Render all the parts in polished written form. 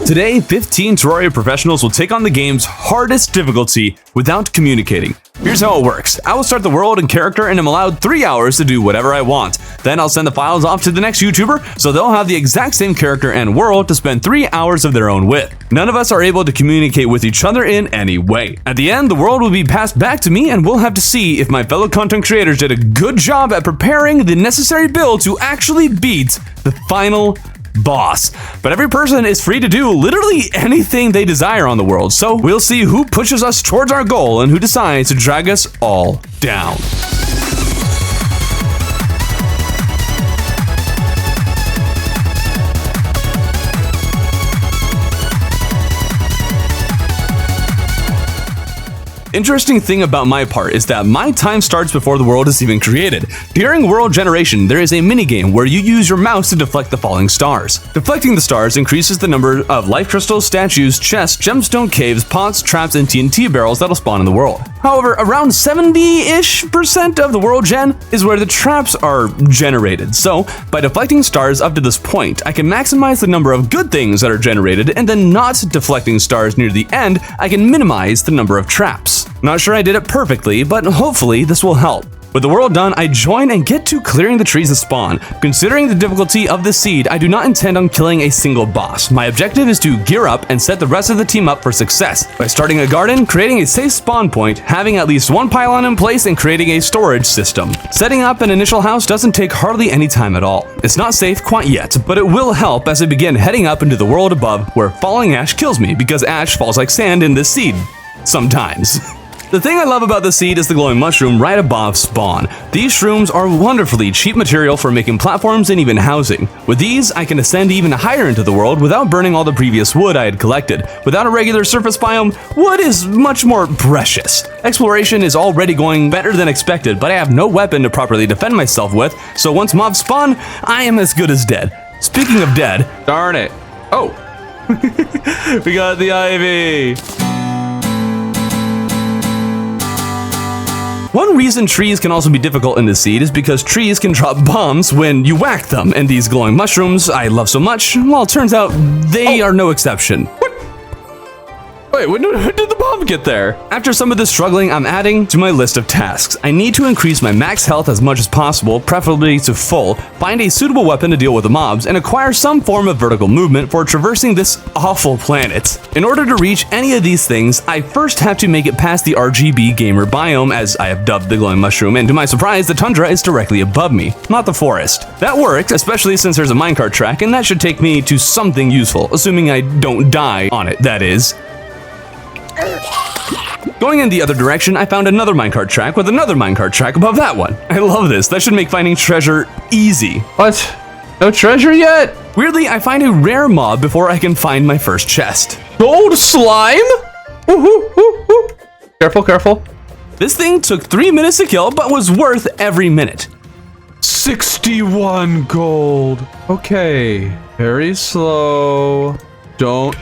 Today, 15 Terraria professionals will take on the game's hardest difficulty without communicating. Here's how it works. I will start the world and character and am allowed 3 hours to do whatever I want. Then I'll send the files off to the next YouTuber, so they'll have the exact same character and world to spend 3 hours of their own with. None of us are able to communicate with each other in any way. At the end, the world will be passed back to me and we'll have to see if my fellow content creators did a good job at preparing the necessary build to actually beat the final boss. But every person is free to do literally anything they desire on the world, so we'll see who pushes us towards our goal and who decides to drag us all down. Interesting thing about my part is that my time starts before the world is even created. During world generation, there is a minigame where you use your mouse to deflect the falling stars. Deflecting the stars increases the number of life crystals, statues, chests, gemstone caves, pots, traps, and TNT barrels that'll spawn in the world. However, around 70-ish% of the world gen is where the traps are generated. So, by deflecting stars up to this point, I can maximize the number of good things that are generated, and then not deflecting stars near the end, I can minimize the number of traps. Not sure I did it perfectly, but hopefully this will help. With the world done, I join and get to clearing the trees that spawn. Considering the difficulty of the seed, I do not intend on killing a single boss. My objective is to gear up and set the rest of the team up for success by starting a garden, creating a safe spawn point, having at least one pylon in place, and creating a storage system. Setting up an initial house doesn't take hardly any time at all. It's not safe quite yet, but it will help as I begin heading up into the world above where falling ash kills me because ash falls like sand in this seed. Sometimes. The thing I love about the seed is the glowing mushroom right above spawn. These shrooms are wonderfully cheap material for making platforms and even housing. With these, I can ascend even higher into the world without burning all the previous wood I had collected. Without a regular surface biome, wood is much more precious. Exploration is already going better than expected, but I have no weapon to properly defend myself with, so once mobs spawn, I am as good as dead. Speaking of dead, darn it. Oh, we got the ivy. One reason trees can also be difficult in this seed is because trees can drop bombs when you whack them, and these glowing mushrooms I love so much, well, it turns out they are no exception. What? Wait, when did the bomb get there? After some of this struggling, I'm adding to my list of tasks. I need to increase my max health as much as possible, preferably to full, find a suitable weapon to deal with the mobs, and acquire some form of vertical movement for traversing this awful planet. In order to reach any of these things, I first have to make it past the RGB gamer biome, as I have dubbed the glowing mushroom, and to my surprise, the tundra is directly above me, not the forest. That worked, especially since there's a minecart track, and that should take me to something useful, assuming I don't die on it, that is. Going in the other direction, I found another minecart track with another minecart track above that one. I love this. That should make finding treasure easy. What? No treasure yet? Weirdly, I find a rare mob before I can find my first chest. Gold slime? Ooh. Careful, careful. This thing took 3 minutes to kill, but was worth every minute. 61 gold. Okay, very slow. Don't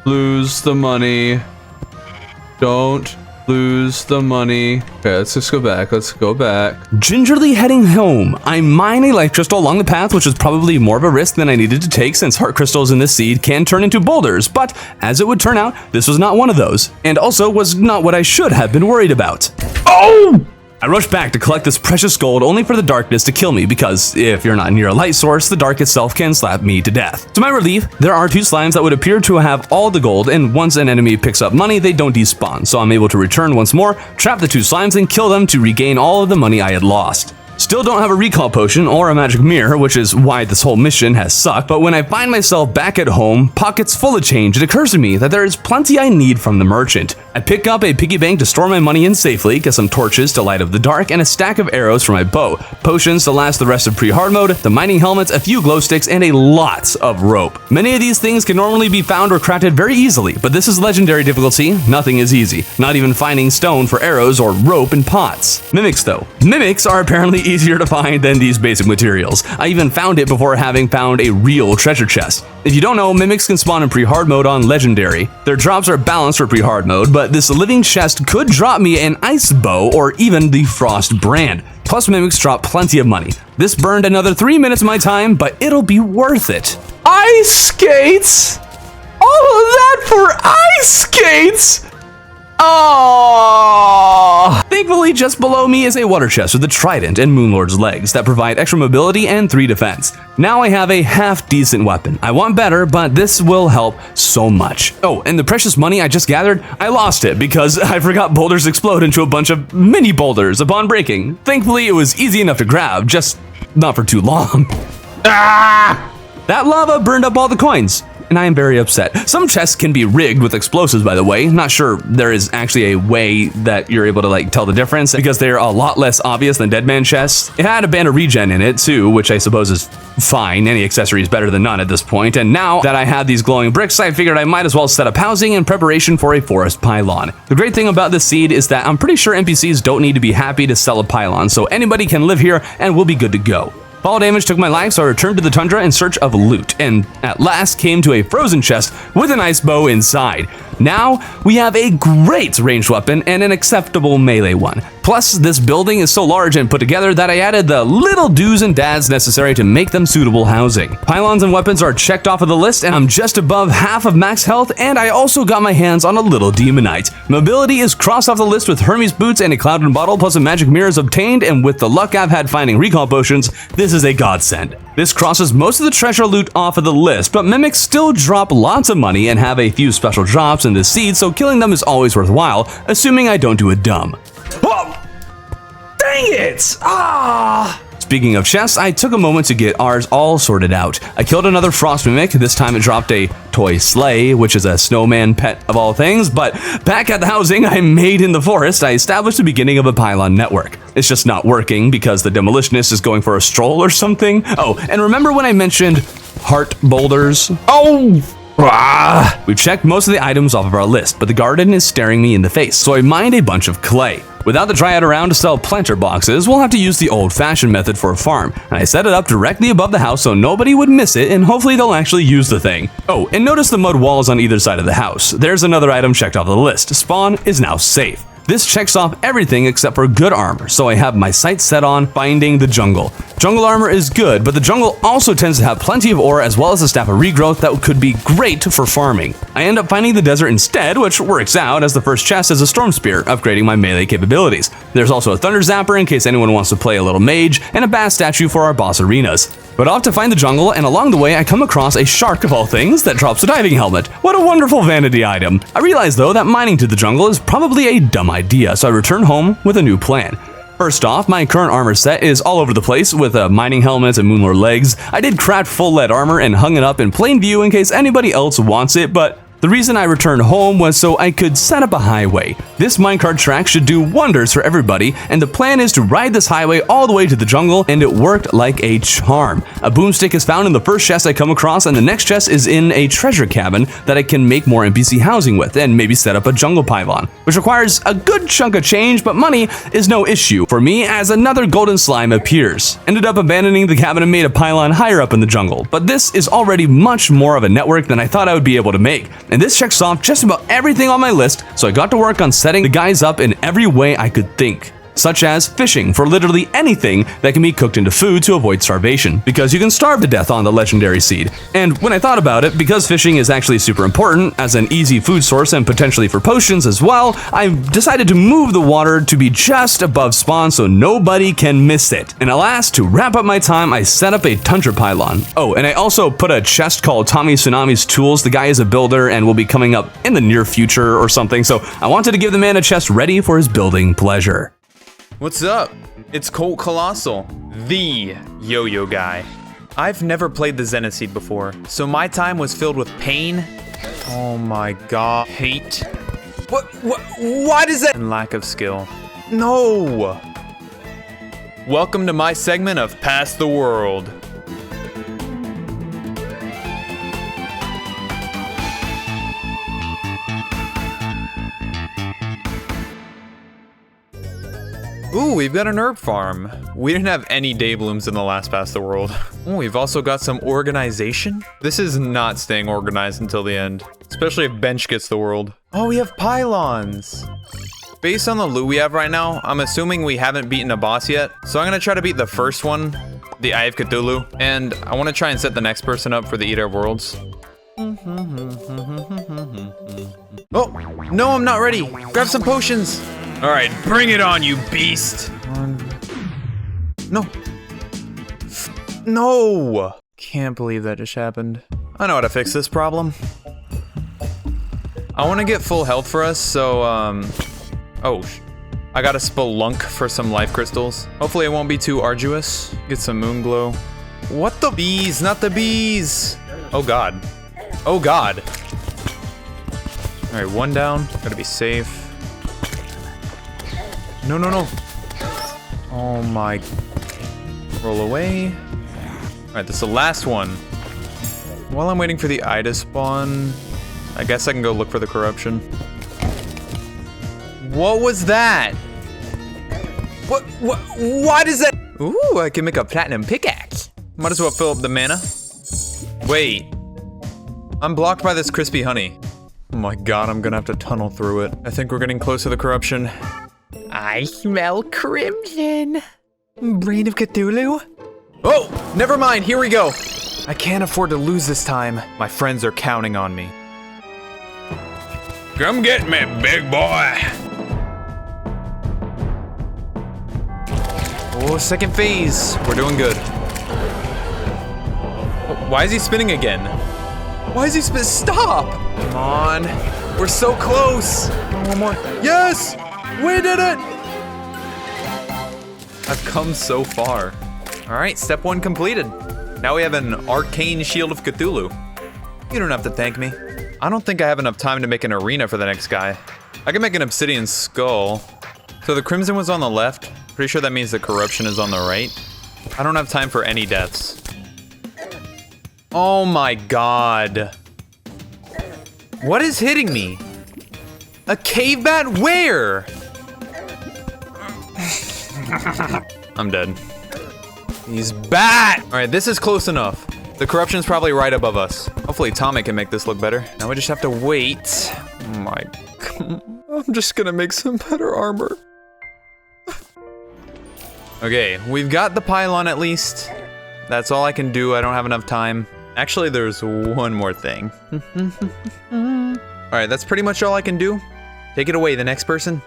lose the money. Don't lose the money. Okay, let's just go back. Let's go back. Gingerly heading home, I mine a life crystal along the path, which is probably more of a risk than I needed to take since heart crystals in this seed can turn into boulders, but as it would turn out, this was not one of those, and also was not what I should have been worried about. Oh! I rushed back to collect this precious gold only for the darkness to kill me because if you're not near a light source, the dark itself can slap me to death. To my relief, there are 2 slimes that would appear to have all the gold, and once an enemy picks up money, they don't despawn, so I'm able to return once more, trap the 2 slimes, and kill them to regain all of the money I had lost. Still don't have a recall potion or a magic mirror, which is why this whole mission has sucked, but when I find myself back at home, pockets full of change, it occurs to me that there is plenty I need from the merchant. I pick up a piggy bank to store my money in safely, get some torches to light up the dark, and a stack of arrows for my bow, potions to last the rest of pre-hard mode, the mining helmets, a few glow sticks, and a lot of rope. Many of these things can normally be found or crafted very easily, but this is legendary difficulty. Nothing is easy, not even finding stone for arrows or rope in pots. Mimics though. Mimics are apparently easier to find than these basic materials. I even found it before having found a real treasure chest. If you don't know, mimics can spawn in pre-hard mode on legendary. Their drops are balanced for pre-hard mode, but this living chest could drop me an ice bow or even the frost brand. Plus mimics drop plenty of money. This burned another 3 minutes of my time, but it'll be worth it. Ice skates! All of ice skates! Oh! Thankfully, just below me is a water chest with a trident and Moonlord's legs that provide extra mobility and 3 defense. Now I have a half-decent weapon. I want better, but this will help so much. Oh, and the precious money I just gathered, I lost it because I forgot boulders explode into a bunch of mini boulders upon breaking. Thankfully, it was easy enough to grab, just not for too long. Ah! That lava burned up all the coins, and I am very upset. Some chests can be rigged with explosives, by the way. Not sure there is actually a way that you're able to like tell the difference because they're a lot less obvious than Deadman chests. It had a band of regen in it too, which I suppose is fine. Any accessory is better than none at this point. And now that I had these glowing bricks, I figured I might as well set up housing in preparation for a forest pylon. The great thing about this seed is that I'm pretty sure NPCs don't need to be happy to sell a pylon, so anybody can live here and we'll be good to go. Fall damage took my life, so I returned to the tundra in search of loot, and at last came to a frozen chest with an ice bow inside. Now, we have a great ranged weapon and an acceptable melee one. Plus, this building is so large and put together that I added the little do's and dads necessary to make them suitable housing. Pylons and weapons are checked off of the list, and I'm just above half of max health, and I also got my hands on a little demonite. Mobility is crossed off the list with Hermes boots and a clouded bottle, plus a magic mirror is obtained, and with the luck I've had finding recall potions, this is a godsend. This crosses most of the treasure loot off of the list, but mimics still drop lots of money and have a few special drops in this seed, so killing them is always worthwhile, assuming I don't do a dumb. Oh! Dang it! Ah! Speaking of chests, I took a moment to get ours all sorted out. I killed another frost mimic. This time it dropped a toy sleigh, which is a snowman pet of all things, but back at the housing I made in the forest, I established the beginning of a pylon network. It's just not working because the demolitionist is going for a stroll or something. Oh, and remember when I mentioned heart boulders? Oh! We've checked most of the items off of our list, but the garden is staring me in the face, so I mined a bunch of clay. Without the dryad around to sell planter boxes, we'll have to use the old-fashioned method for a farm, and I set it up directly above the house so nobody would miss it, and hopefully they'll actually use the thing. Oh, and notice the mud walls on either side of the house. There's another item checked off the list. Spawn is now safe. This checks off everything except for good armor, so I have my sights set on finding the jungle. Jungle armor is good, but the jungle also tends to have plenty of ore as well as a staff of regrowth that could be great for farming. I end up finding the desert instead, which works out as the first chest is a storm spear, upgrading my melee capabilities. There's also a thunder zapper in case anyone wants to play a little mage, and a bass statue for our boss arenas. But off to find the jungle, and along the way I come across a shark of all things that drops a diving helmet. What a wonderful vanity item. I realize though that mining to the jungle is probably a dumb idea, so I return home with a new plan. First off, my current armor set is all over the place with mining helmets and Moonlord legs. I did craft full lead armor and hung it up in plain view in case anybody else wants it, but the reason I returned home was so I could set up a highway. This minecart track should do wonders for everybody, and the plan is to ride this highway all the way to the jungle, and it worked like a charm. A boomstick is found in the first chest I come across, and the next chest is in a treasure cabin that I can make more NPC housing with, and maybe set up a jungle pylon, which requires a good chunk of change, but money is no issue for me as another golden slime appears. Ended up abandoning the cabin and made a pylon higher up in the jungle, but this is already much more of a network than I thought I would be able to make. And this checks off just about everything on my list, so I got to work on setting the guys up in every way I could think. Such as fishing for literally anything that can be cooked into food to avoid starvation, because you can starve to death on the legendary seed. And when I thought about it, because fishing is actually super important as an easy food source and potentially for potions as well, I decided to move the water to be just above spawn so nobody can miss it. And alas, to wrap up my time, I set up a tundra pylon. Oh, and I also put a chest called Tommy Tsunami's Tools. The guy is a builder and will be coming up in the near future or something, so I wanted to give the man a chest ready for his building pleasure. What's up? It's ColtColossal, the yo-yo guy. I've never played the Zenith Seed before, so my time was filled with pain. Oh my god. Hate. Why does that? And lack of skill. No! Welcome to my segment of Past the World. Ooh, we've got an herb farm. We didn't have any day blooms in the last Past the World. Oh, we've also got some organization. This is not staying organized until the end, especially if Bench gets the world. Oh, we have pylons. Based on the loot we have right now, I'm assuming we haven't beaten a boss yet. So I'm gonna try to beat the first one, the Eye of Cthulhu, and I wanna try and set the next person up for the Eater of Worlds. Oh, Oh, no, I'm not ready. Grab some potions. All right, bring it on, you beast. No. No. Can't believe that just happened. I know how to fix this problem. I want to get full health for us, so, oh, I got a spelunk for some life crystals. Hopefully it won't be too arduous. Get some moon glow. What the bees? Not the bees. Oh God. Oh God. All right, one down. Gotta be safe. No, no, no. Oh my. Roll away. All right, this is the last one. While I'm waiting for the eye to spawn, I guess I can go look for the corruption. What was that? What, why does that? Ooh, I can make a platinum pickaxe. Might as well fill up the mana. Wait. I'm blocked by this crispy honey. Oh my God, I'm gonna have to tunnel through it. I think we're getting close to the corruption. I smell crimson. Brain of Cthulhu? Oh, never mind, here we go. I can't afford to lose this time. My friends are counting on me. Come get me, big boy. Oh, second phase. We're doing good. Oh, why is he spinning again? Why is he spinning? Stop! Come on. We're so close. One more. Yes! We did it! I've come so far. All right, step one completed. Now we have an arcane shield of Cthulhu. You don't have to thank me. I don't think I have enough time to make an arena for the next guy. I can make an obsidian skull. So the crimson was on the left. Pretty sure that means the corruption is on the right. I don't have time for any deaths. Oh my God. What is hitting me? A cave bat? Where? I'm dead. He's bat! All right, this is close enough. The corruption's probably right above us. Hopefully Tommy can make this look better. Now we just have to wait. Oh my God. I'm just gonna make some better armor. Okay, we've got the pylon at least. That's all I can do. I don't have enough time. Actually, there's one more thing. All right, that's pretty much all I can do. Take it away, the next person.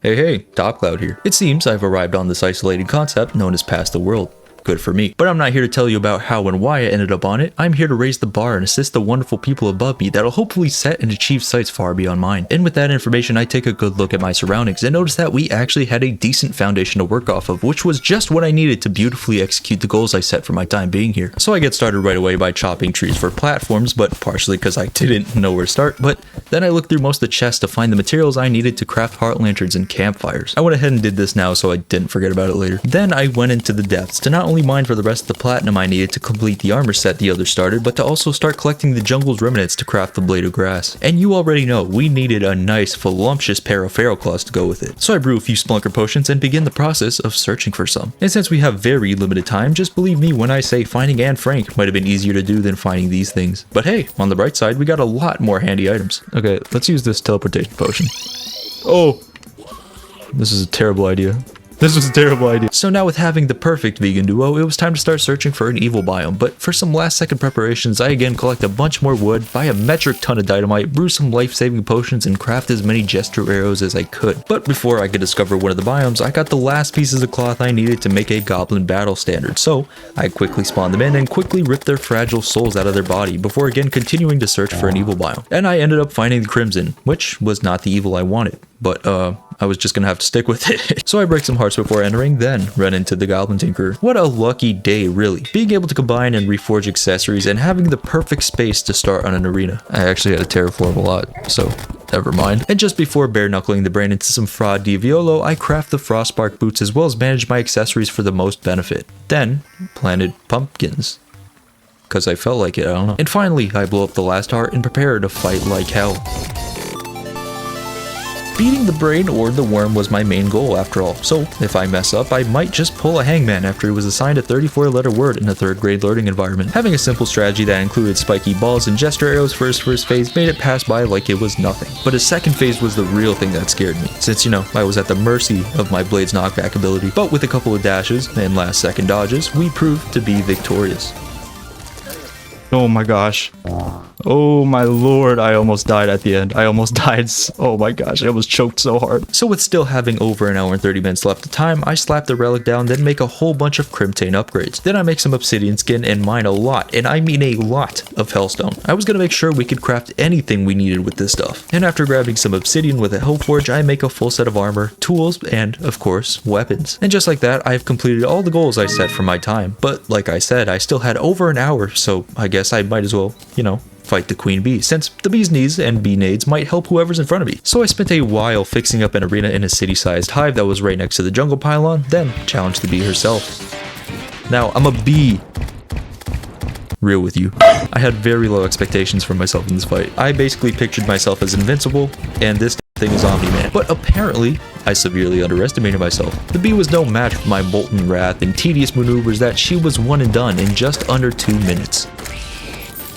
Hey, TopCloud here. It seems I've arrived on this isolated concept known as Past the World. Good for me. But I'm not here to tell you about how and why I ended up on it. I'm here to raise the bar and assist the wonderful people above me that'll hopefully set and achieve sights far beyond mine. And with that information, I take a good look at my surroundings and notice that we actually had a decent foundation to work off of, which was just what I needed to beautifully execute the goals I set for my time being here. So I get started right away by chopping trees for platforms, but partially because I didn't know where to start, but then I looked through most of the chests to find the materials I needed to craft heart lanterns and campfires. I went ahead and did this now so I didn't forget about it later. Then I went into the depths to not only mine for the rest of the platinum I needed to complete the armor set the others started, but to also start collecting the jungle's remnants to craft the blade of grass. And you already know, we needed a nice voluptuous pair of feral claws to go with it. So I brew a few splunker potions and begin the process of searching for some. And since we have very limited time, just believe me when I say finding Anne Frank might have been easier to do than finding these things. But hey, on the bright side, we got a lot more handy items. Okay, let's use this teleportation potion. Oh, this is a terrible idea. This was a terrible idea. So now with having the perfect vegan duo, it was time to start searching for an evil biome. But for some last second preparations, I again collect a bunch more wood, buy a metric ton of dynamite, brew some life-saving potions, and craft as many gesture arrows as I could. But before I could discover one of the biomes, I got the last pieces of cloth I needed to make a goblin battle standard. So I quickly spawned them in and quickly ripped their fragile souls out of their body before again continuing to search for an evil biome. And I ended up finding the crimson, which was not the evil I wanted. But I was just gonna have to stick with it. So I break some hearts before entering, then run into the Goblin Tinkerer. What a lucky day, really. Being able to combine and reforge accessories and having the perfect space to start on an arena. I actually had to terraform a lot, so never mind. And just before bare knuckling the brain into some fraud Diviolo, I craft the Frostbark boots as well as manage my accessories for the most benefit. Then planted pumpkins. Cause I felt like it, I don't know. And finally, I blow up the last heart and prepare to fight like hell. Beating the brain or the worm was my main goal after all, so if I mess up, I might just pull a hangman after he was assigned a 34-letter word in a 3rd grade learning environment. Having a simple strategy that included spiky balls and gesture arrows for his first phase made it pass by like it was nothing. But his second phase was the real thing that scared me, since you know, I was at the mercy of my blade's knockback ability. But with a couple of dashes and last second dodges, we proved to be victorious. Oh my gosh. Oh my lord, I almost died at the end. I almost died. Oh my gosh, I almost choked so hard. So with still having over an hour and 30 minutes left of time, I slap the relic down, then make a whole bunch of Crimtane upgrades. Then I make some obsidian skin and mine a lot, and I mean a lot, of hellstone. I was gonna make sure we could craft anything we needed with this stuff. And after grabbing some obsidian with a hellforge, I make a full set of armor, tools, and of course, weapons. And just like that, I've completed all the goals I set for my time. But like I said, I still had over an hour, so I guess I might as well, you know, fight the queen bee, since the bee's knees and bee nades might help whoever's in front of me. So I spent a while fixing up an arena in a city-sized hive that was right next to the jungle pylon, then challenged the bee herself. Now, I'm a bee. Real with you. I had very low expectations for myself in this fight. I basically pictured myself as invincible, and this thing is Omni-Man. But apparently, I severely underestimated myself. The bee was no match for my molten wrath and tedious maneuvers that she was one and done in just under 2 minutes.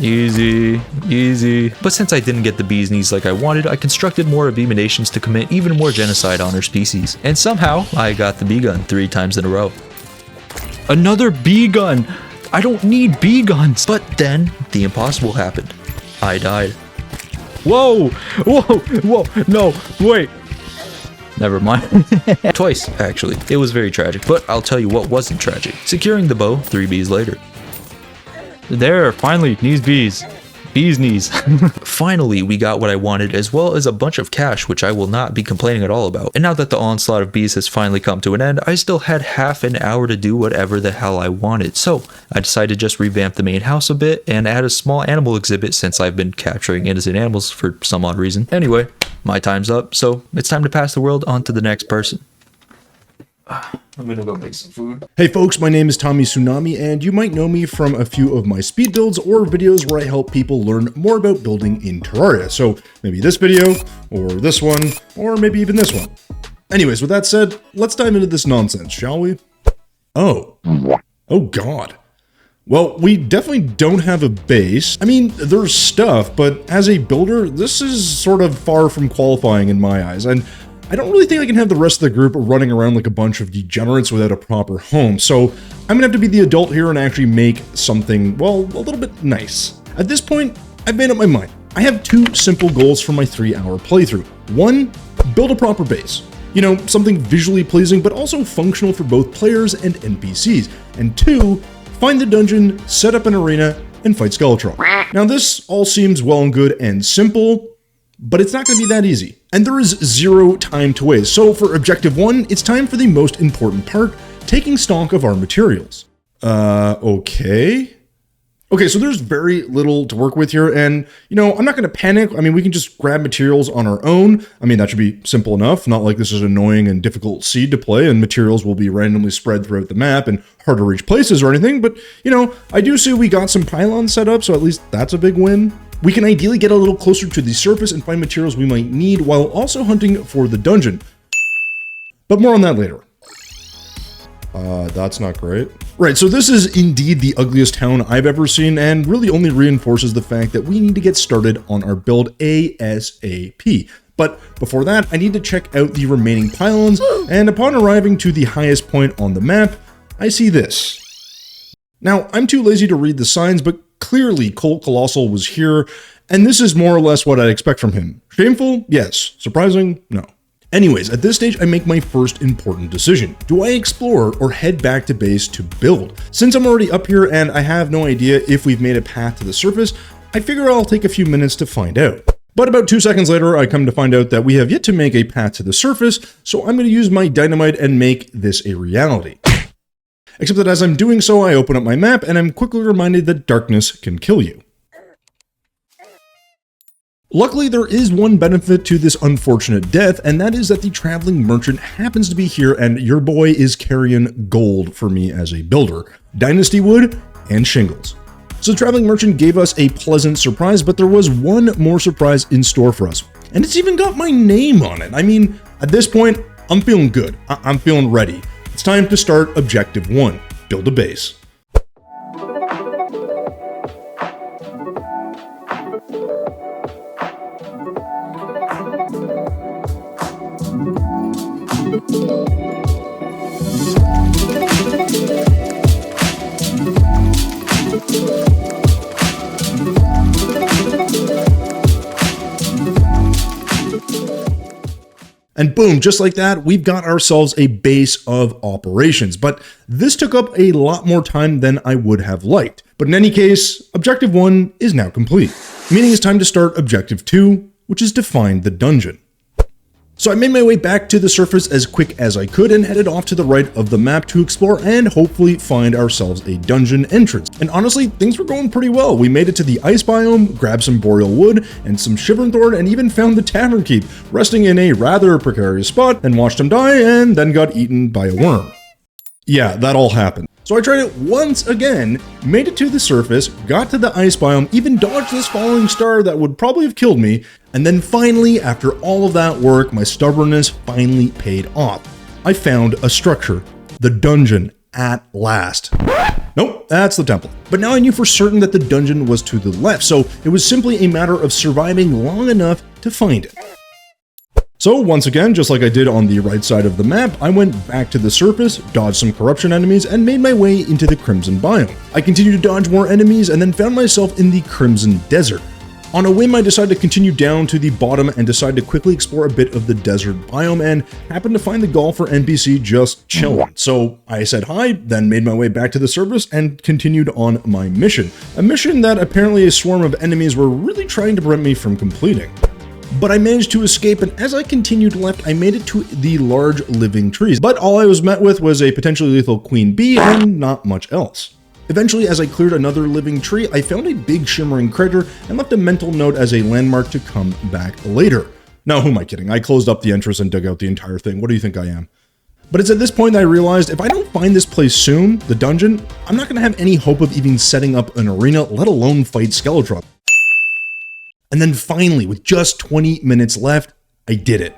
Easy, easy. But since I didn't get the bee's knees like I wanted, I constructed more abominations to commit even more genocide on her species. And somehow, I got the bee gun 3 times in a row. Another bee gun! I don't need bee guns! But then, the impossible happened. I died. Whoa! Whoa! Whoa! No! Wait! Never mind. Twice, actually. It was very tragic, but I'll tell you what wasn't tragic. Securing the bow 3 bees later. There, finally, knees bees. Bees knees. Finally, we got what I wanted, as well as a bunch of cash, which I will not be complaining at all about. And now that the onslaught of bees has finally come to an end, I still had half an hour to do whatever the hell I wanted. So, I decided to just revamp the main house a bit and add a small animal exhibit since I've been capturing innocent animals for some odd reason. Anyway, my time's up, so it's time to pass the world on to the next person. I'm gonna go make some food. Hey folks, my name is Tommy Tsunami, and you might know me from a few of my speed builds or videos where I help people learn more about building in Terraria. So maybe this video, or this one, or maybe even this one. Anyways, with that said, let's dive into this nonsense, shall we? Oh god. Well, we definitely don't have a base. I mean, there's stuff, but as a builder, this is sort of far from qualifying in my eyes, and I don't really think I can have the rest of the group running around like a bunch of degenerates without a proper home, so I'm gonna have to be the adult here and actually make something, well, a little bit nice. At this point, I've made up my mind. I have 2 simple goals for my 3-hour playthrough. 1, build a proper base. You know, something visually pleasing, but also functional for both players and NPCs. And 2, find the dungeon, set up an arena, and fight Skeletron. Now this all seems well and good and simple, but it's not going to be that easy. And there is 0 time to waste. So for objective 1, it's time for the most important part, taking stock of our materials. Okay, so there's very little to work with here, and you know, I'm not going to panic. I mean, we can just grab materials on our own. I mean, that should be simple enough. Not like this is an annoying and difficult seed to play, and materials will be randomly spread throughout the map and hard to reach places or anything, but you know, I do see we got some pylons set up, so at least that's a big win. We can ideally get a little closer to the surface and find materials we might need while also hunting for the dungeon. But more on that later. That's not great. Right, so this is indeed the ugliest town I've ever seen and really only reinforces the fact that we need to get started on our build ASAP. But before that, I need to check out the remaining pylons, and upon arriving to the highest point on the map, I see this. Now, I'm too lazy to read the signs, but clearly ColtColossal was here, and this is more or less what I'd expect from him. Shameful? Yes. Surprising? No. Anyways, at this stage, I make my first important decision. Do I explore or head back to base to build? Since I'm already up here and I have no idea if we've made a path to the surface, I figure I'll take a few minutes to find out. But about 2 seconds later, I come to find out that we have yet to make a path to the surface, so I'm going to use my dynamite and make this a reality. Except that as I'm doing so, I open up my map and I'm quickly reminded that darkness can kill you. Luckily, there is one benefit to this unfortunate death, and that is that the traveling merchant happens to be here and your boy is carrying gold for me as a builder. Dynasty wood and shingles. So the traveling merchant gave us a pleasant surprise, but there was one more surprise in store for us. And it's even got my name on it. I mean, at this point, I'm feeling good. I'm feeling ready. It's time to start objective 1, build a base. And boom, just like that, we've got ourselves a base of operations. But this took up a lot more time than I would have liked. But in any case, Objective 1 is now complete, meaning it's time to start Objective 2, which is to find the dungeon. So I made my way back to the surface as quick as I could and headed off to the right of the map to explore and hopefully find ourselves a dungeon entrance. And honestly, things were going pretty well. We made it to the ice biome, grabbed some boreal wood and some shivering thorn, and even found the tavern keep, resting in a rather precarious spot, and watched him die and then got eaten by a worm. Yeah, that all happened. So I tried it once again, made it to the surface, got to the ice biome, even dodged this falling star that would probably have killed me, and then finally, after all of that work, my stubbornness finally paid off. I found a structure, the dungeon, at last. Nope, that's the temple. But now I knew for certain that the dungeon was to the left, so it was simply a matter of surviving long enough to find it. So once again, just like I did on the right side of the map, I went back to the surface, dodged some corruption enemies, and made my way into the Crimson biome. I continued to dodge more enemies and then found myself in the Crimson Desert. On a whim, I decided to continue down to the bottom and decided to quickly explore a bit of the desert biome and happened to find the golfer NPC just chilling. So I said hi, then made my way back to the surface and continued on my mission. A mission that apparently a swarm of enemies were really trying to prevent me from completing. But I managed to escape, and as I continued left, I made it to the large living trees. But all I was met with was a potentially lethal queen bee and not much else. Eventually, as I cleared another living tree, I found a big shimmering crater and left a mental note as a landmark to come back later. Now, who am I kidding? I closed up the entrance and dug out the entire thing. What do you think I am? But it's at this point that I realized if I don't find this place soon, the dungeon, I'm not going to have any hope of even setting up an arena, let alone fight Skeletron. And then finally, with just 20 minutes left, I did it.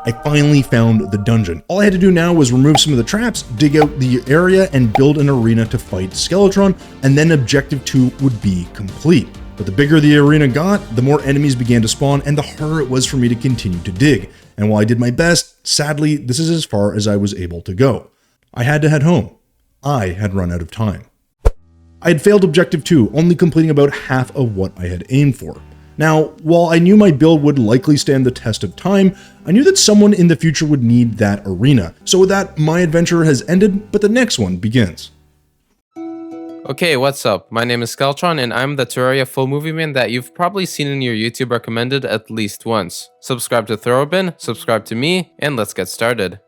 I finally found the dungeon. All I had to do now was remove some of the traps, dig out the area, and build an arena to fight Skeletron, and then Objective 2 would be complete. But the bigger the arena got, the more enemies began to spawn, and the harder it was for me to continue to dig. And while I did my best, sadly, this is as far as I was able to go. I had to head home. I had run out of time. I had failed Objective 2, only completing about half of what I had aimed for. Now, while I knew my build would likely stand the test of time, I knew that someone in the future would need that arena. So with that, my adventure has ended, but the next one begins. Okay, what's up? My name is Skeletron, and I'm the Terraria full movie man that you've probably seen in your YouTube recommended at least once. Subscribe to Throarbin, subscribe to me, and let's get started.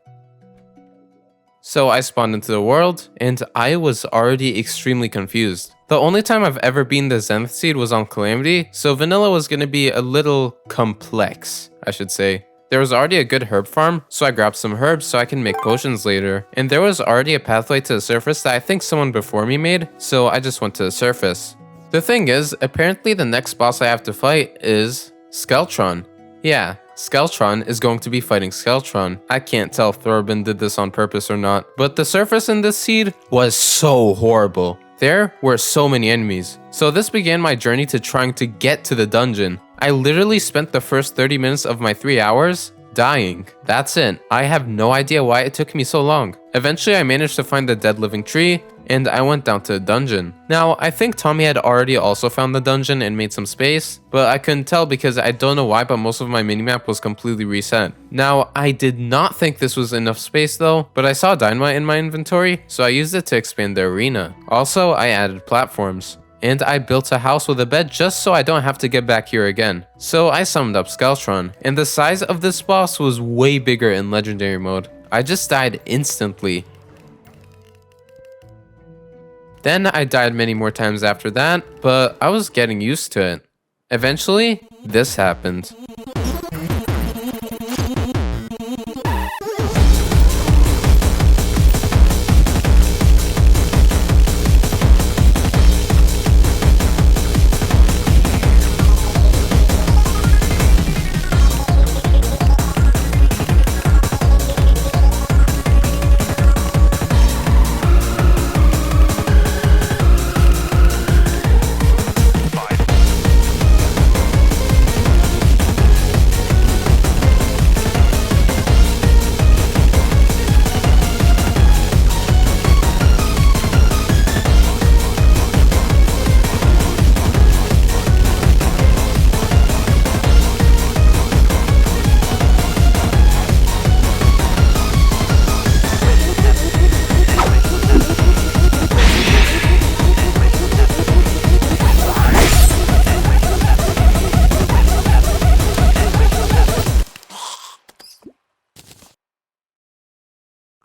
So I spawned into the world, and I was already extremely confused. The only time I've ever been the Zenith Seed was on Calamity, so vanilla was going to be a little complex, I should say. There was already a good herb farm, so I grabbed some herbs so I can make potions later. And there was already a pathway to the surface that I think someone before me made, so I just went to the surface. The thing is, apparently the next boss I have to fight is Skeletron. Yeah, Skeletron is going to be fighting Skeletron. I can't tell if Throarbin did this on purpose or not, but the surface in this seed was so horrible. There were so many enemies. So this began my journey to trying to get to the dungeon. I literally spent the first 30 minutes of my 3 hours dying. That's it. I have no idea why it took me so long. Eventually I managed to find the dead living tree, and I went down to the dungeon. Now, I think Tommy had already also found the dungeon and made some space, but I couldn't tell because I don't know why, but most of my minimap was completely reset. Now, I did not think this was enough space though, but I saw dynamite in my inventory, so I used it to expand the arena. Also, I added platforms. And I built a house with a bed just so I don't have to get back here again. So I summoned up Skeletron, and the size of this boss was way bigger in legendary mode. I just died instantly. Then I died many more times after that, but I was getting used to it. Eventually, this happened.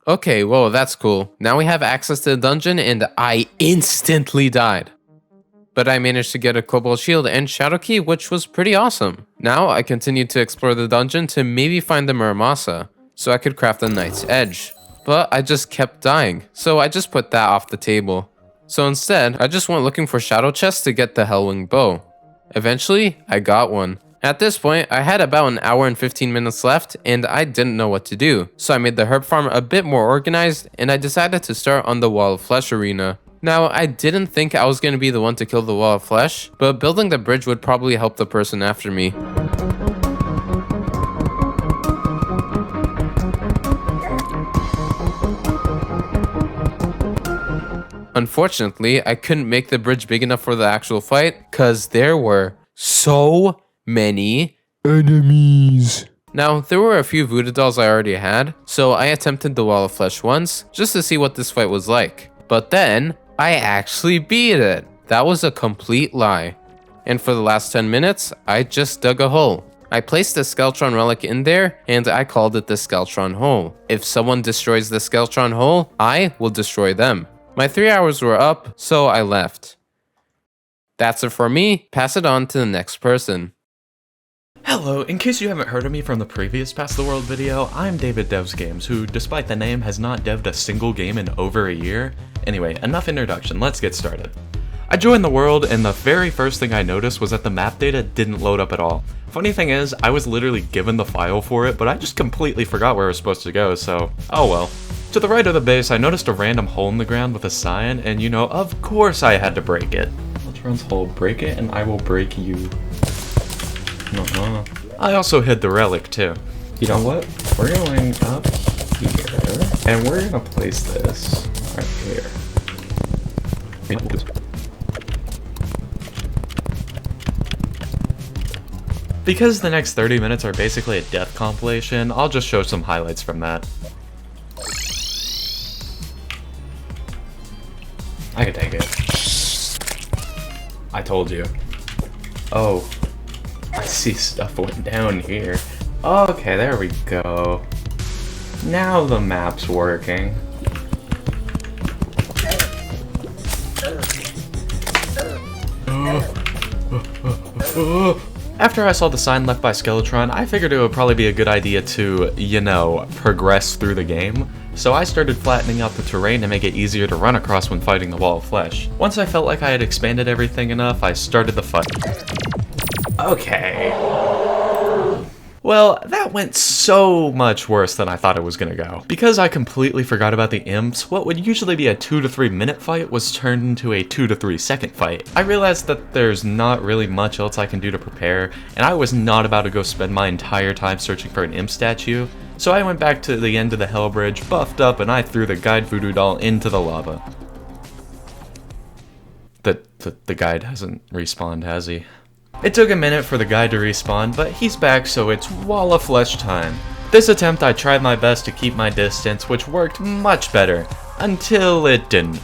Okay, whoa, that's cool. Now we have access to the dungeon and I instantly died. But I managed to get a Cobalt Shield and Shadow Key, which was pretty awesome. Now I continued to explore the dungeon to maybe find the Muramasa, so I could craft the Knight's Edge. But I just kept dying, so I just put that off the table. So instead, I just went looking for Shadow Chests to get the Hellwing Bow. Eventually, I got one. At this point, I had about an hour and 15 minutes left, and I didn't know what to do. So I made the herb farm a bit more organized, and I decided to start on the Wall of Flesh arena. Now, I didn't think I was going to be the one to kill the Wall of Flesh, but building the bridge would probably help the person after me. Unfortunately, I couldn't make the bridge big enough for the actual fight, cause there were so many enemies. Now, there were a few voodoo dolls I already had, so I attempted the Wall of Flesh once, just to see what this fight was like. But then, I actually beat it. That was a complete lie. And for the last 10 minutes, I just dug a hole. I placed the Skeletron relic in there, and I called it the Skeletron hole. If someone destroys the Skeletron hole, I will destroy them. My 3 hours were up, so I left. That's it for me. Pass it on to the next person. Hello, in case you haven't heard of me from the previous Past the World video, I'm DavidDevsGames, who, despite the name, has not devved a single game in over a year. Anyway, enough introduction, let's get started. I joined the world, and the very first thing I noticed was that the map data didn't load up at all. Funny thing is, I was literally given the file for it, but I just completely forgot where I was supposed to go, so oh well. To the right of the base, I noticed a random hole in the ground with a sign, and you know, of course I had to break it. Let's run hole, break it, and I will break you. I also hid the relic too. You know what? We're going up here, and we're gonna place this right here. Because the next 30 minutes are basically a death compilation, I'll just show some highlights from that. I can take it. I told you. Oh. I see stuff went down here. Okay, there we go. Now the map's working. After I saw the sign left by Skeletron, I figured it would probably be a good idea to, you know, progress through the game. So I started flattening out the terrain to make it easier to run across when fighting the Wall of Flesh. Once I felt like I had expanded everything enough, I started the fight. Okay. Well, that went so much worse than I thought it was gonna go. Because I completely forgot about the imps, what would usually be a 2 to 3 minute fight was turned into a 2 to 3 second fight. I realized that there's not really much else I can do to prepare, and I was not about to go spend my entire time searching for an imp statue, so I went back to the end of the Hell Bridge, buffed up, and I threw the guide voodoo doll into the lava. The guide hasn't respawned, has he? It took a minute for the guy to respawn, but he's back, so it's Wall of Flesh time. This attempt I tried my best to keep my distance, which worked much better, until it didn't.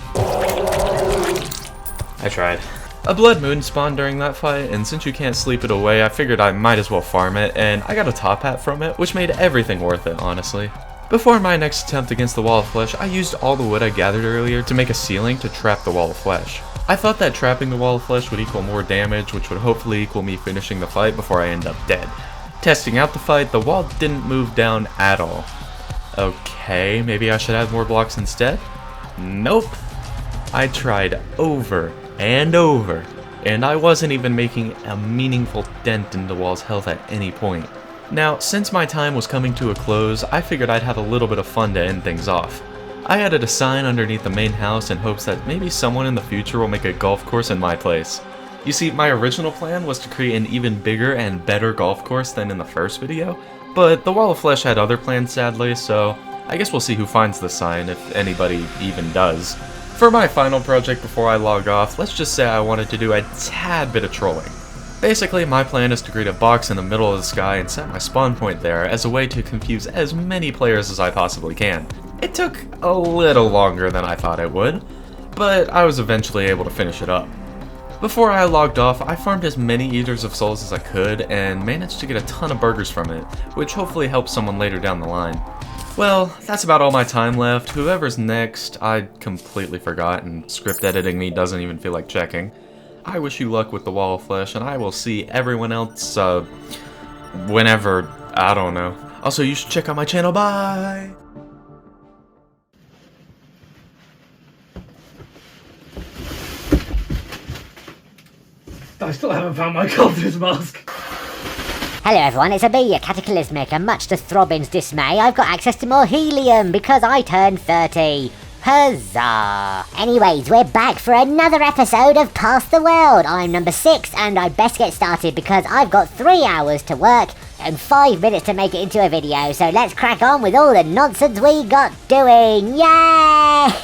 I tried. A Blood Moon spawned during that fight, and since you can't sleep it away, I figured I might as well farm it, and I got a top hat from it, which made everything worth it, honestly. Before my next attempt against the Wall of Flesh, I used all the wood I gathered earlier to make a ceiling to trap the Wall of Flesh. I thought that trapping the Wall of Flesh would equal more damage, which would hopefully equal me finishing the fight before I end up dead. Testing out the fight, the wall didn't move down at all. Okay, maybe I should add more blocks instead? Nope. I tried over and over, and I wasn't even making a meaningful dent in the wall's health at any point. Now, since my time was coming to a close, I figured I'd have a little bit of fun to end things off. I added a sign underneath the main house in hopes that maybe someone in the future will make a golf course in my place. You see, my original plan was to create an even bigger and better golf course than in the first video, but the Wall of Flesh had other plans sadly, so I guess we'll see who finds the sign, if anybody even does. For my final project before I log off, let's just say I wanted to do a tad bit of trolling. Basically, my plan is to create a box in the middle of the sky and set my spawn point there as a way to confuse as many players as I possibly can. It took a little longer than I thought it would, but I was eventually able to finish it up. Before I logged off, I farmed as many Eaters of Souls as I could and managed to get a ton of burgers from it, which hopefully helps someone later down the line. Well, that's about all my time left. Whoever's next, I completely forgot, and script editing me doesn't even feel like checking. I wish you luck with the Wall of Flesh, and I will see everyone else, whenever, I don't know. Also, you should check out my channel, bye! I still haven't found my cultist mask. Hello everyone, it's me, Cataclysmic, and much to Throarbin's dismay, I've got access to more helium because I turned 30. Huzzah! Anyways, we're back for another episode of Past the World. I'm number 6 and I'd best get started because I've got 3 hours to work and 5 minutes to make it into a video, so let's crack on with all the nonsense we got doing. Yay!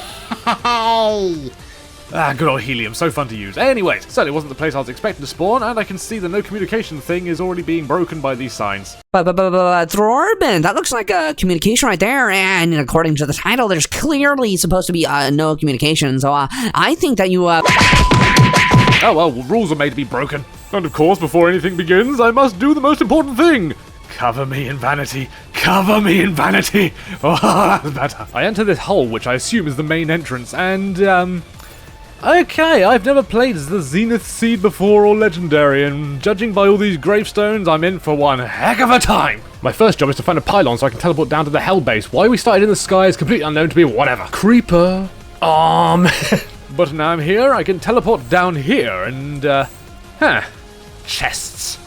Ah, good old helium, so fun to use. Anyways, certainly wasn't the place I was expecting to spawn, and I can see the no communication thing is already being broken by these signs. Throarbin, that looks like a communication right there, and according to the title, there's clearly supposed to be no communication, so I think that you, Oh well, rules are made to be broken. And of course, before anything begins, I must do the most important thing. Cover me in vanity. Cover me in vanity. Oh, that's better. I enter this hole, which I assume is the main entrance, and, okay, I've never played as the Zenith Seed before or Legendary, and judging by all these gravestones, I'm in for one heck of a time! My first job is to find a pylon so I can teleport down to the Hell Base. Why we started in the sky is completely unknown to me, whatever. Creeper. But now I'm here, I can teleport down here, and, chests.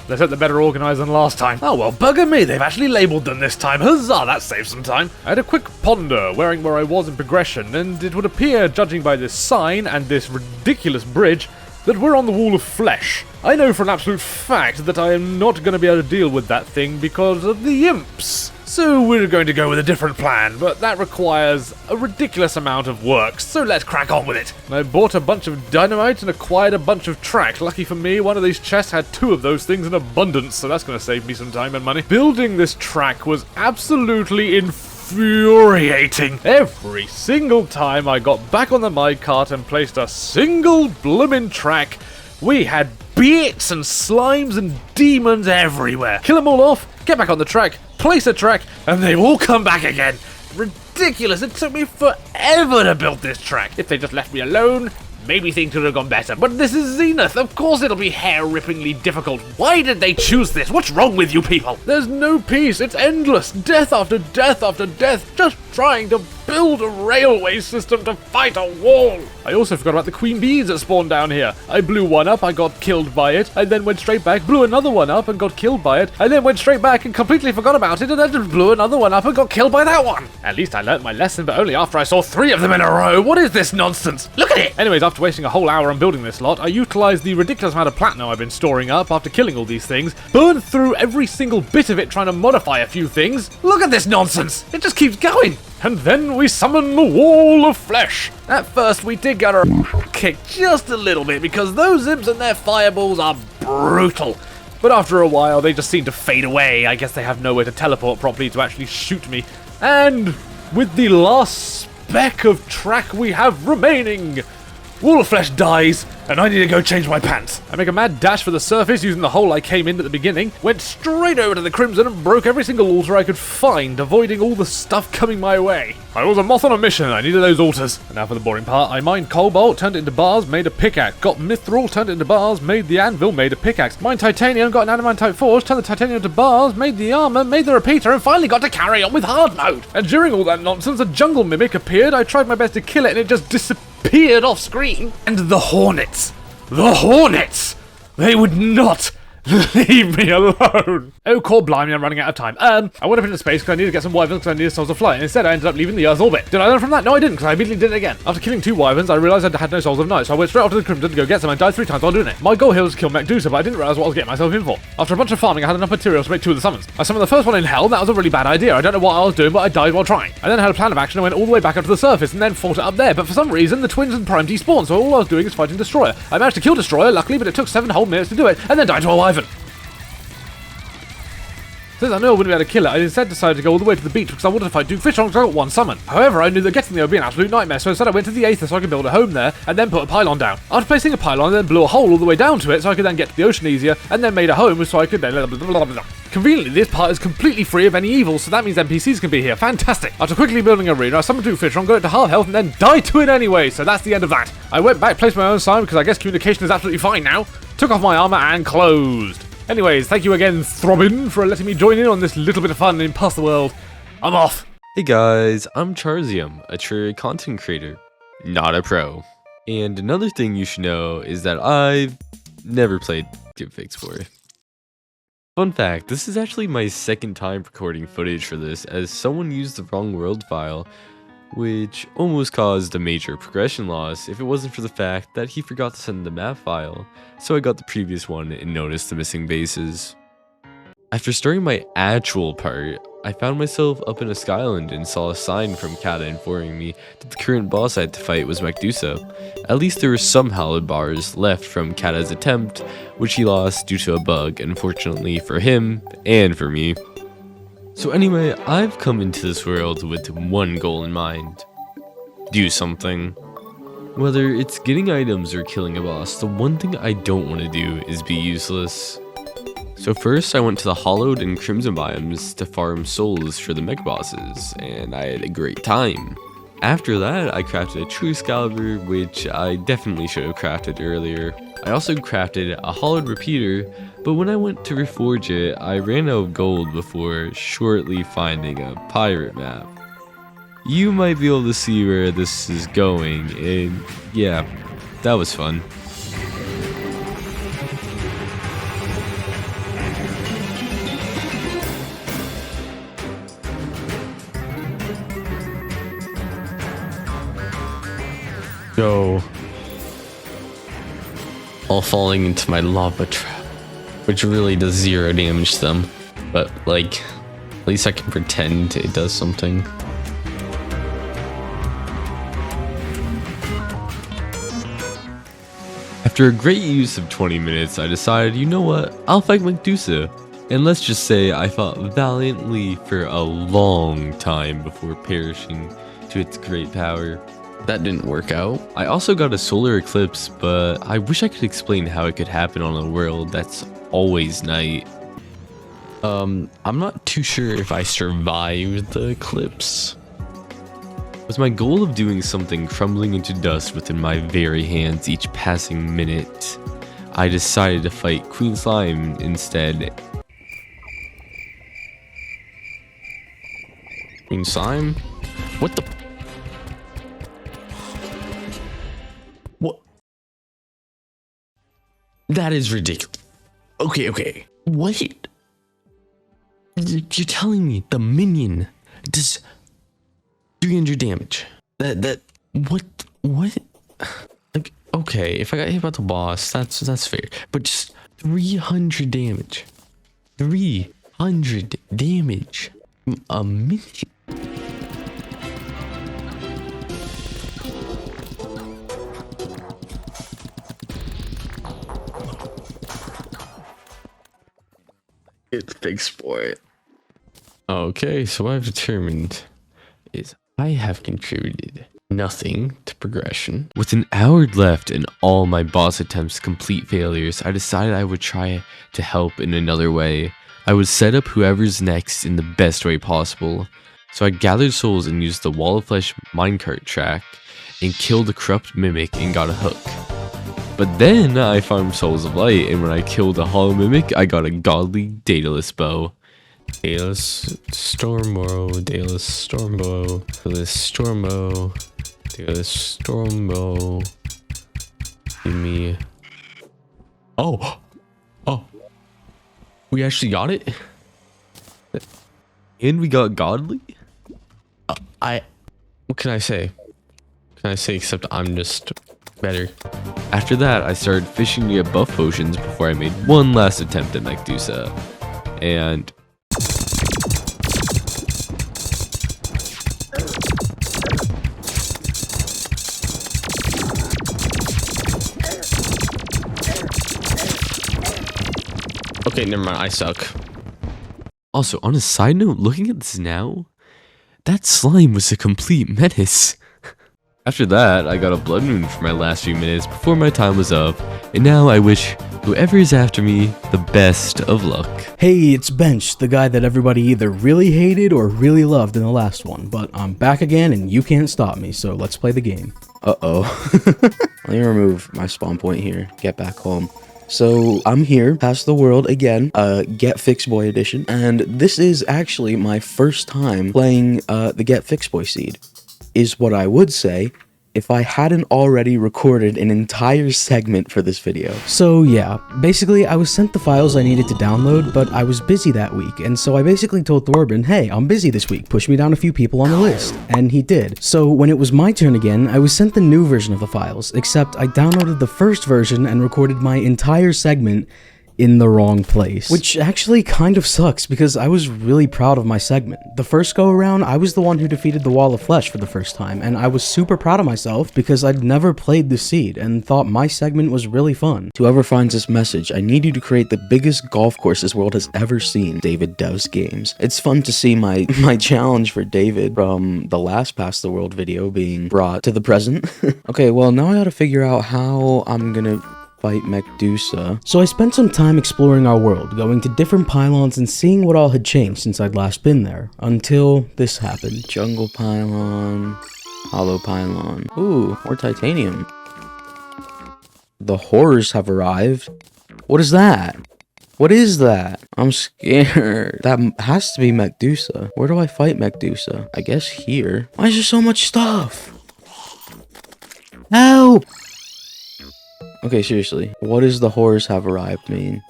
Let's hope they're better organised than last time. Oh well, bugger me, they've actually labelled them this time. Huzzah, that saves some time. I had a quick ponder, wearing where I was in progression, and it would appear, judging by this sign and this ridiculous bridge, that we're on the Wall of Flesh. I know for an absolute fact that I am not going to be able to deal with that thing because of the imps. So we're going to go with a different plan, but that requires a ridiculous amount of work, so let's crack on with it. I bought a bunch of dynamite and acquired a bunch of track. Lucky for me, one of these chests had 2 of those things in abundance, so that's going to save me some time and money. Building this track was absolutely infuriating. Every single time I got back on the minecart and placed a single bloomin' track, we had beats and slimes and demons everywhere. Kill them all off, get back on the track, place a track, and they all come back again. Ridiculous, it took me forever to build this track. If they just left me alone, maybe things could have gone better. But this is Zenith, of course it'll be hair-rippingly difficult. Why did they choose this? What's wrong with you people? There's no peace, it's endless. Death after death after death, just trying to build a railway system to fight a wall. I also forgot about the queen bees that spawned down here. I blew one up, I got killed by it, I then went straight back, blew another one up and got killed by it, I then went straight back and completely forgot about it, and then just blew another one up and got killed by that one. At least I learnt my lesson, but only after I saw 3 of them in a row. What is this nonsense? Look at it! Anyways, after wasting a whole hour on building this lot, I utilised the ridiculous amount of platinum I've been storing up after killing all these things, burned through every single bit of it trying to modify a few things. Look at this nonsense! It just keeps going! And then we summon the Wall of Flesh. At first we did get our kicked just a little bit because those imps and their fireballs are brutal. But after a while they just seem to fade away. I guess they have nowhere to teleport properly to actually shoot me. And with the last speck of track we have remaining, Wall of Flesh dies, and I need to go change my pants. I make a mad dash for the surface using the hole I came in at the beginning, went straight over to the Crimson and broke every single altar I could find, avoiding all the stuff coming my way. I was a moth on a mission, I needed those altars. And now for the boring part, I mined cobalt, turned it into bars, made a pickaxe, got mithril, turned it into bars, made the anvil, made a pickaxe, mined titanium, got an adamantite forge, turned the titanium into bars, made the armor, made the repeater, and finally got to carry on with hard mode. And during all that nonsense, a jungle mimic appeared, I tried my best to kill it and it just disappeared off screen. And the hornets! The hornets! They would not leave me alone. Oh, core blimey, I'm running out of time. I went up into space because I needed to get some wyverns because I needed souls to fly, and instead I ended up leaving the Earth's orbit. Did I learn from that? No, I didn't, because I immediately did it again. After killing 2 wyverns, I realized I had no souls of night, so I went straight off to the Crimson to go get some and died 3 times while doing it. My goal here was to kill Medusa, but I didn't realize what I was getting myself in for. After a bunch of farming, I had enough materials to make 2 of the summons. I summoned the first one in hell, and that was a really bad idea. I don't know what I was doing, but I died while trying. I then had a plan of action and went all the way back up to the surface, and then fought it up there, but for some reason, the twins and Prime despawned, so all I was doing is fighting Destroyer. I managed to kill Destroyer, luckily, but it took 7 whole minutes to do it, and then died to a wyvern. Since I knew I wouldn't be able to kill it, I instead decided to go all the way to the beach because I wanted to fight Duke Fishon because I got one summon. However, I knew that getting there would be an absolute nightmare, so instead I went to the Aether so I could build a home there, and then put a pylon down. After placing a pylon, I then blew a hole all the way down to it so I could then get to the ocean easier, and then made a home so I could then... Conveniently, this part is completely free of any evil, so that means NPCs can be here. Fantastic! After quickly building an arena, I summoned Duke Fishon, got it to half health, and then died to it anyway, so that's the end of that. I went back, placed my own sign because I guess communication is absolutely fine now, took off my armor, and closed. Anyways, thank you again, Throarbin, for letting me join in on this little bit of fun in Past the World. I'm off. Hey guys, I'm Charzium, a Terraria content creator, not a pro. And another thing you should know is that I've never played GetFixedBoi. Fun fact, this is actually my second time recording footage for this, as someone used the wrong world file, which almost caused a major progression loss if it wasn't for the fact that he forgot to send the map file, so I got the previous one and noticed the missing bases. After starting my actual part, I found myself up in a skyland and saw a sign from Kata informing me that the current boss I had to fight was Medusa. At least there were some hallowed bars left from Kata's attempt, which he lost due to a bug, unfortunately for him and for me. So anyway, I've come into this world with one goal in mind. Do something. Whether it's getting items or killing a boss, the one thing I don't want to do is be useless. So first I went to the Hollowed and Crimson biomes to farm souls for the mech bosses, and I had a great time. After that, I crafted a True Excalibur, which I definitely should have crafted earlier. I also crafted a Hollowed Repeater, but when I went to reforge it, I ran out of gold before shortly finding a pirate map. You might be able to see where this is going, and yeah, that was fun. So, all falling into my lava trap, which really does 0 damage to them, but like, at least I can pretend it does something. After a great use of 20 minutes, I decided, you know what, I'll fight Medusa. And let's just say I fought valiantly for a long time before perishing to its great power. That didn't work out. I also got a solar eclipse, but I wish I could explain how it could happen on a world that's always night. I'm not too sure if I survived the eclipse. With my goal of doing something crumbling into dust within my very hands each passing minute, I decided to fight Queen Slime instead. Queen Slime? What the? What? That is ridiculous. Okay. What? You're telling me the minion does 300 damage? What? Like, okay, if I got hit by the boss, that's fair. But just 300 damage. 300 damage. A minion. GetFixedBoi. Okay, so what I've determined is I have contributed nothing to progression. With an hour left and all my boss attempts complete failures, I decided I would try to help in another way. I would set up whoever's next in the best way possible. So I gathered souls and used the Wall of Flesh minecart track and killed a corrupt mimic and got a hook. But then I farmed Souls of Light, and when I killed a hollow mimic, I got a godly Daedalus bow. Daedalus Stormbow, Daedalus Stormbow, Daedalus Stormbow, Daedalus Stormbow. Give me. Oh! We actually got it? And we got godly? What can I say? Except I'm just better. After that, I started fishing to get buff potions before I made one last attempt at Medusa. And okay, never mind, I suck. Also, on a side note, looking at this now, that slime was a complete menace. After that, I got a blood moon for my last few minutes before my time was up, and now I wish whoever is after me the best of luck. Hey, it's Bench, the guy that everybody either really hated or really loved in the last one, but I'm back again and you can't stop me, so let's play the game. Uh-oh. Let me remove my spawn point here, get back home. So I'm here, past the world again, GetFixedBoi edition, and this is actually my first time playing the GetFixedBoi seed, is what I would say if I hadn't already recorded an entire segment for this video. So yeah, basically I was sent the files I needed to download, but I was busy that week, and so I basically told Throarbin, hey, I'm busy this week, push me down a few people on the list, and he did. So when it was my turn again, I was sent the new version of the files, except I downloaded the first version and recorded my entire segment in the wrong place. Which actually kind of sucks because I was really proud of my segment. The first go around, I was the one who defeated the Wall of Flesh for the first time, and I was super proud of myself because I'd never played the seed and thought my segment was really fun. To whoever finds this message, I need you to create the biggest golf course this world has ever seen, DavidDevsGames. It's fun to see my challenge for David from the last Past the World video being brought to the present. Okay, well now I gotta figure out how I'm gonna fight Medusa. So I spent some time exploring our world, going to different pylons and seeing what all had changed since I'd last been there, until this happened. Jungle pylon, hollow pylon. Ooh, more titanium. The horrors have arrived. What is that? What is that? I'm scared. That has to be Medusa. Where do I fight Medusa? I guess here. Why is there so much stuff? Help! Okay, seriously. What does the horrors have arrived mean?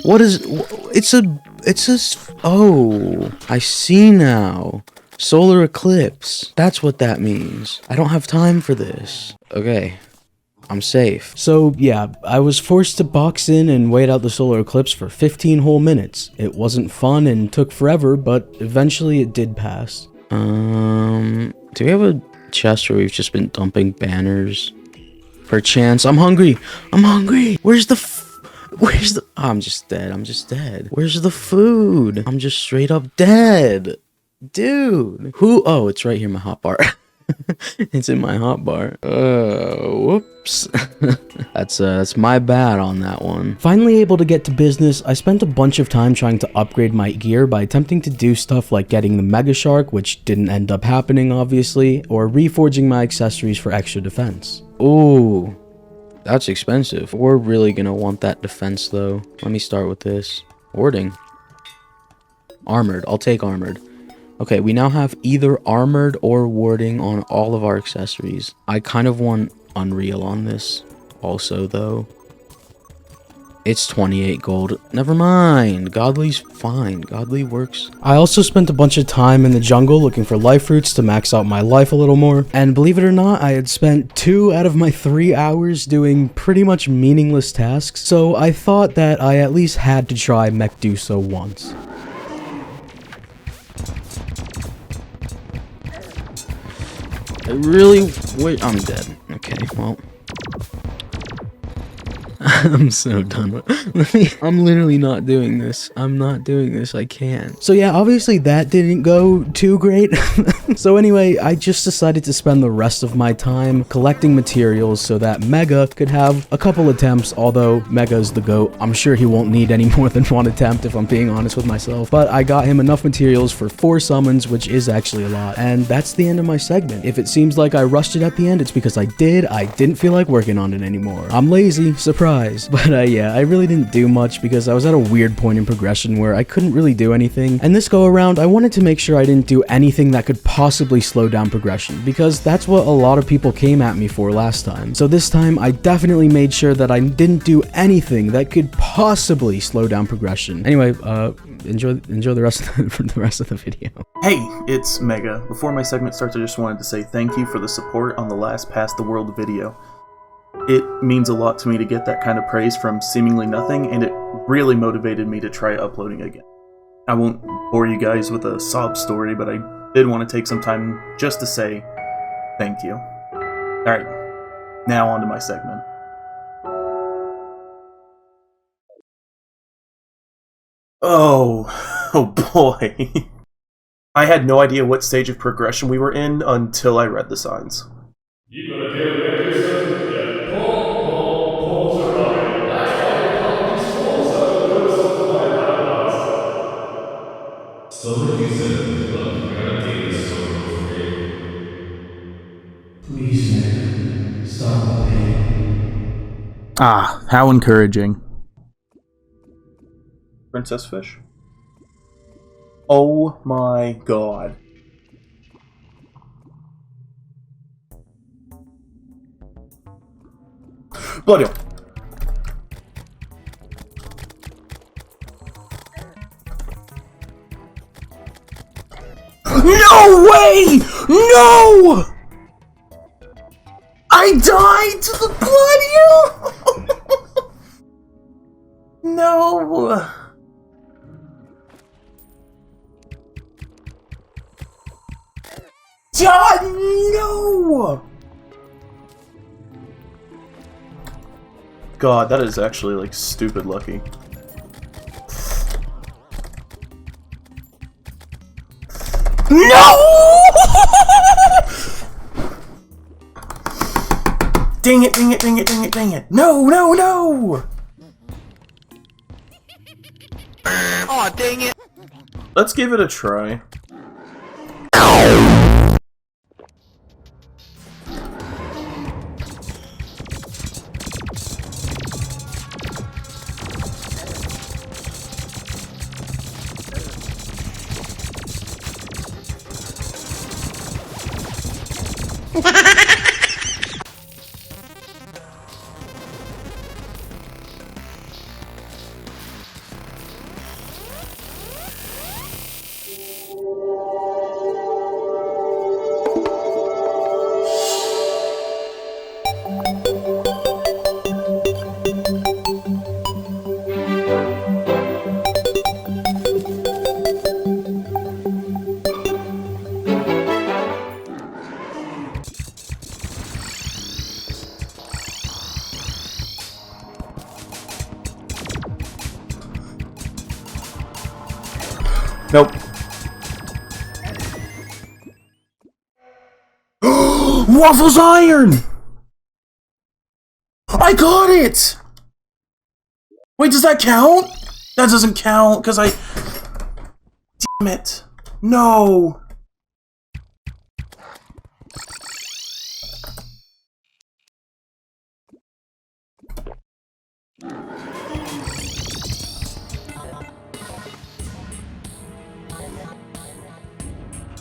What is... Oh, I see now. Solar eclipse. That's what that means. I don't have time for this. Okay. I'm safe. So, yeah, I was forced to box in and wait out the solar eclipse for 15 whole minutes. It wasn't fun and took forever, but eventually it did pass. Do we have a chest where we've just been dumping banners? Perchance. I'm hungry. I'm hungry. Where's the oh, I'm just dead. I'm just dead. Where's the food? I'm just straight up dead. Dude. Who? Oh, it's right here in my hotbar. It's in my hotbar. Whoops. That's my bad on that one. Finally able to get to business, I spent a bunch of time trying to upgrade my gear by attempting to do stuff like getting the Mega Shark, which didn't end up happening obviously, or reforging my accessories for extra defense. Ooh, that's expensive. We're really gonna want that defense though. Let me start with this. Warding. Armored. I'll take armored. Okay, we now have either armored or warding on all of our accessories. I kind of want Unreal on this also though. It's 28 gold. Never mind. Godly's fine. Godly works. I also spent a bunch of time in the jungle looking for life roots to max out my life a little more. And believe it or not, I had spent 2 out of my 3 hours doing pretty much meaningless tasks. So I thought that I at least had to try Medusa once. Wait, I'm dead. Okay, well. I'm so done with I'm literally not doing this. I'm not doing this. I can't. So yeah, obviously that didn't go too great. So anyway, I just decided to spend the rest of my time collecting materials so that Mega could have a couple attempts, although Mega's the GOAT. I'm sure he won't need any more than 1 attempt if I'm being honest with myself. But I got him enough materials for 4 summons, which is actually a lot. And that's the end of my segment. If it seems like I rushed it at the end, it's because I didn't feel like working on it anymore. I'm lazy, surprise. But yeah, I really didn't do much because I was at a weird point in progression where I couldn't really do anything. And this go around, I wanted to make sure I didn't do anything that could possibly slow down progression, because that's what a lot of people came at me for last time. So this time, I definitely made sure that I didn't do anything that could possibly slow down progression. Anyway, enjoy the rest of the video. Hey, it's Mega. Before my segment starts, I just wanted to say thank you for the support on the last Past the World video. It means a lot to me to get that kind of praise from seemingly nothing, and it really motivated me to try uploading again. I won't bore you guys with a sob story, but I did want to take some time just to say thank you. Alright, now on to my segment. Oh boy. I had no idea what stage of progression we were in until I read the signs. You better get yourself together. Paul Tsunami. That's why your apologies fall such a good result of my nonsense. So like you said, look, I gotta take this story for real. Please, Mega, stop the pain. Ah, how encouraging. Princess Fish? Oh my god. Bloody hell. No way! No! I died to the bloody hell! No! God, no! God, that is actually, like, stupid lucky. No! Dang it, dang it, dang it, dang it, dang it. No, no, no! Aw, dang it. Let's give it a try. Nope. Waffles iron! I got it! Wait, does that count? That doesn't count, because I... Damn it. No.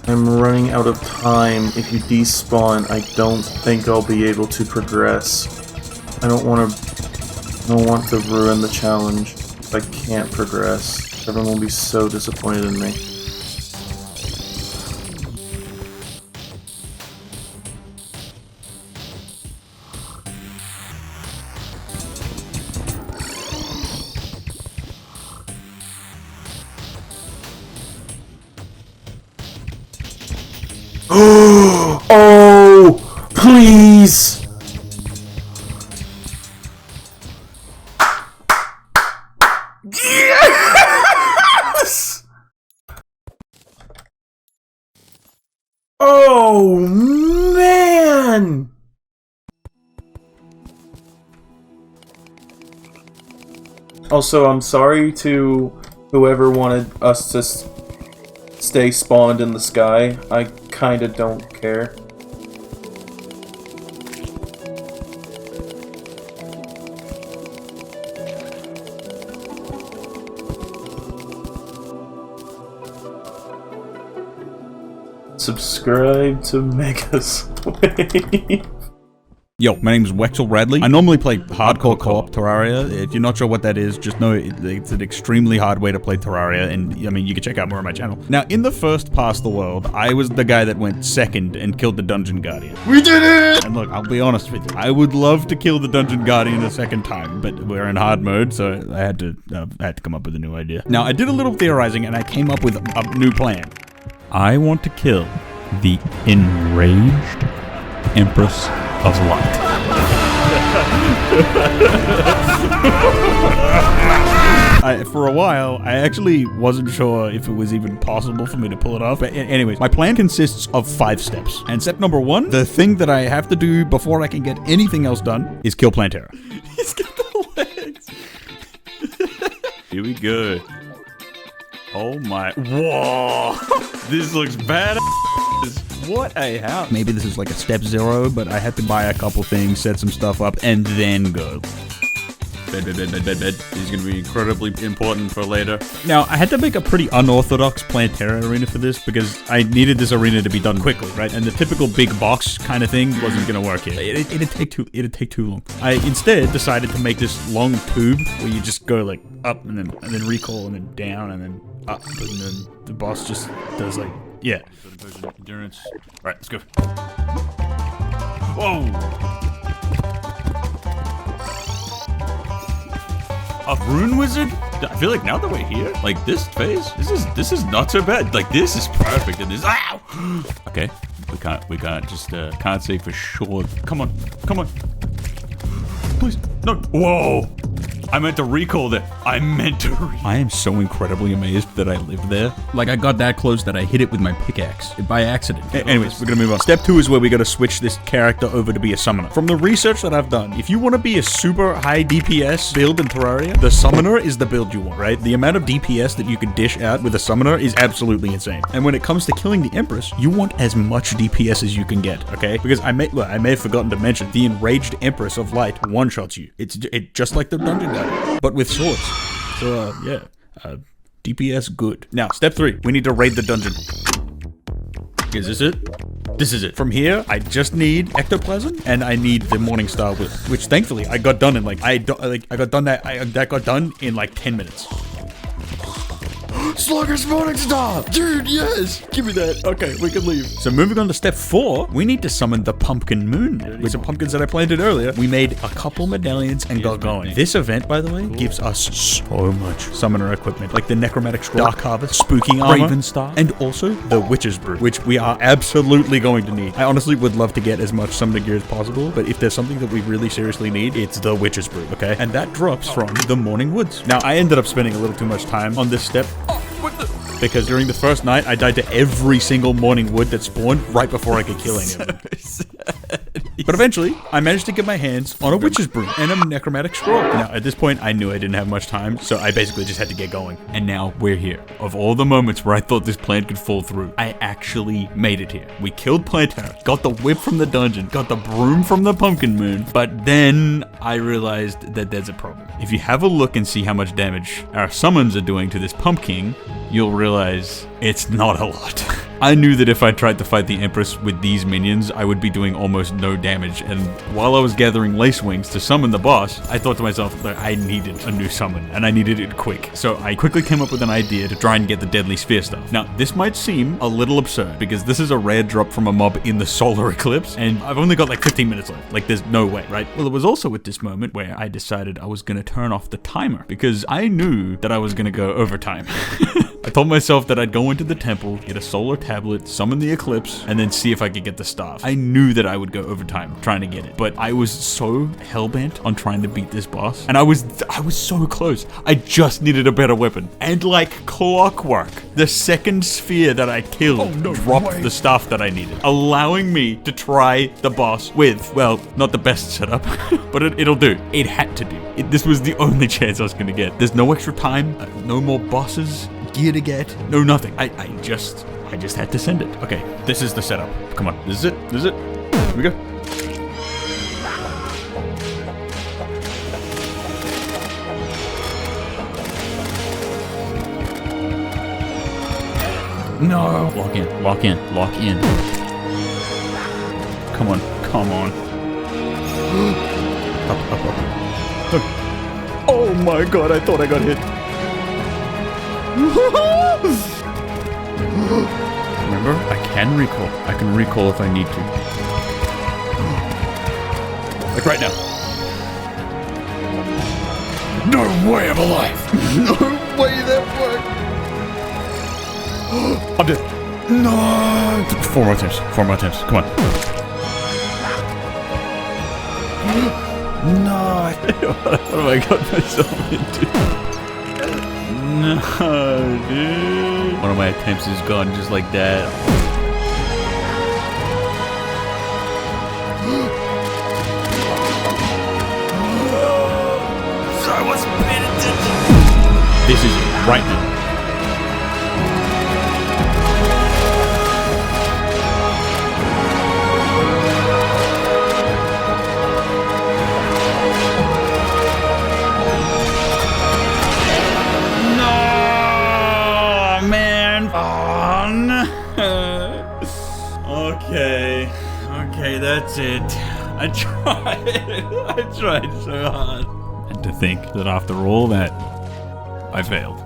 I'm running out of time. If you despawn, I don't think I'll be able to progress. I don't want to ruin the challenge if I can't progress. Everyone will be so disappointed in me. Oh, please! Yes! Oh, man! Also, I'm sorry to whoever wanted us to stay spawned in the sky. I kinda don't care. Subscribe to Megaswave. Yo, my name is Wexel Radley. I normally play hardcore co-op Terraria. If you're not sure what that is, just know it's an extremely hard way to play Terraria, and I mean, you can check out more on my channel. Now, in the first Pass the World, I was the guy that went second and killed the Dungeon Guardian. We did it! And look, I'll be honest with you, I would love to kill the Dungeon Guardian a second time, but we're in hard mode, so I had to come up with a new idea. Now, I did a little theorizing, and I came up with a new plan. I want to kill the enraged Empress of Light. For a while, I actually wasn't sure if it was even possible for me to pull it off. But anyways, my plan consists of 5 steps. And step number 1, the thing that I have to do before I can get anything else done, is kill Plantera. He's got the legs. Here we go. Oh my. Whoa. This looks bad. What a house. Maybe this is like a step 0, but I had to buy a couple things, set some stuff up, and then go. Bed. This is going to be incredibly important for later. Now, I had to make a pretty unorthodox Plantera arena for this because I needed this arena to be done quickly, right? And the typical big box kind of thing wasn't going to work here. It'd take too long. I instead decided to make this long tube where you just go like up and then recall and then down and then up, and then the boss just does like, yeah. Endurance. All right, let's go. Whoa. A rune wizard? I feel like now that we're here, like this phase, this is not so bad. Like this is perfect in this. Ow! Okay, we can't just can't say for sure. Come on, please, no. Whoa! I meant to recall that. I am so incredibly amazed that I lived there. Like, I got that close that I hit it with my pickaxe by accident. Anyways, we're gonna move on. Step 2 is where we gotta switch this character over to be a summoner. From the research that I've done, if you want to be a super high DPS build in Terraria, the summoner is the build you want, right? The amount of DPS that you can dish out with a summoner is absolutely insane. And when it comes to killing the Empress, you want as much DPS as you can get, okay? Because I may have forgotten to mention, the Enraged Empress of Light one-shots you. It's just like the dungeon guy, but with swords. So, yeah. DPS good. Now, step 3. We need to raid the dungeon. Is this it? This is it. From here, I just need ectoplasm and I need the Morningstar Whip, which thankfully I got done in like that got done in like 10 minutes. Slugger's Morningstar! Dude, yes! Give me that. Okay, we can leave. So moving on to step 4, we need to summon the Pumpkin Moon. With some pumpkins that I planted earlier, we made a couple medallions and got going. This event, by the way, gives us so much summoner equipment, like the Necromantic Scroll, Dark Harvest, Spooking Armor, Raven Star, and also the Witch's Brew, which we are absolutely going to need. I honestly would love to get as much summoner gear as possible, but if there's something that we really seriously need, it's the Witch's Brew, okay? And that drops from the Morning Woods. Now, I ended up spending a little too much time on this step. Because during the first night, I died to every single morning wood that spawned right before I could kill any of them. But eventually, I managed to get my hands on a Witch's Brew and a Necromantic Scroll. Now, at this point, I knew I didn't have much time, so I basically just had to get going. And now, we're here. Of all the moments where I thought this plan could fall through, I actually made it here. We killed Plantera, got the whip from the dungeon, got the broom from the Pumpkin Moon, but then I realized that there's a problem. If you have a look and see how much damage our summons are doing to this Pumpkin, you'll realize it's not a lot. I knew that if I tried to fight the Empress with these minions, I would be doing almost no damage, and while I was gathering Lace Wings to summon the boss, I thought to myself that I needed a new summon, and I needed it quick. So I quickly came up with an idea to try and get the Deadly Sphere stuff. Now, this might seem a little absurd, because this is a rare drop from a mob in the solar eclipse, and I've only got like 15 minutes left. Like, there's no way, right? Well, it was also at this moment where I decided I was gonna turn off the timer, because I knew that I was gonna go overtime. I told myself that I'd go into the temple, get a solar tablet, summon the eclipse, and then see if I could get the staff. I knew that I would go overtime trying to get it, but I was so hellbent on trying to beat this boss, and I was so close. I just needed a better weapon. And like clockwork, the second sphere that I killed dropped the staff that I needed, allowing me to try the boss with, well, not the best setup, but it'll do. It had to do. This was the only chance I was gonna get. There's no extra time, no more bosses, gear to get, no nothing. I just had to send it. Okay, this is the setup. Come on, this is it. Here we go. No. Lock in. Come on. Up. Oh my god, I thought I got hit. Remember, I can recall. I can recall if I need to. Like right now. No way I'm alive. No way that worked. I'm dead. No. 4 more attempts. Come on. No. What have I got myself into? dude. One of my attempts is gone just like that. I wasn't paying attention. This is it, right now. No, man. Oh, no. Okay, that's it. I tried so hard. And to think that after all that, I failed.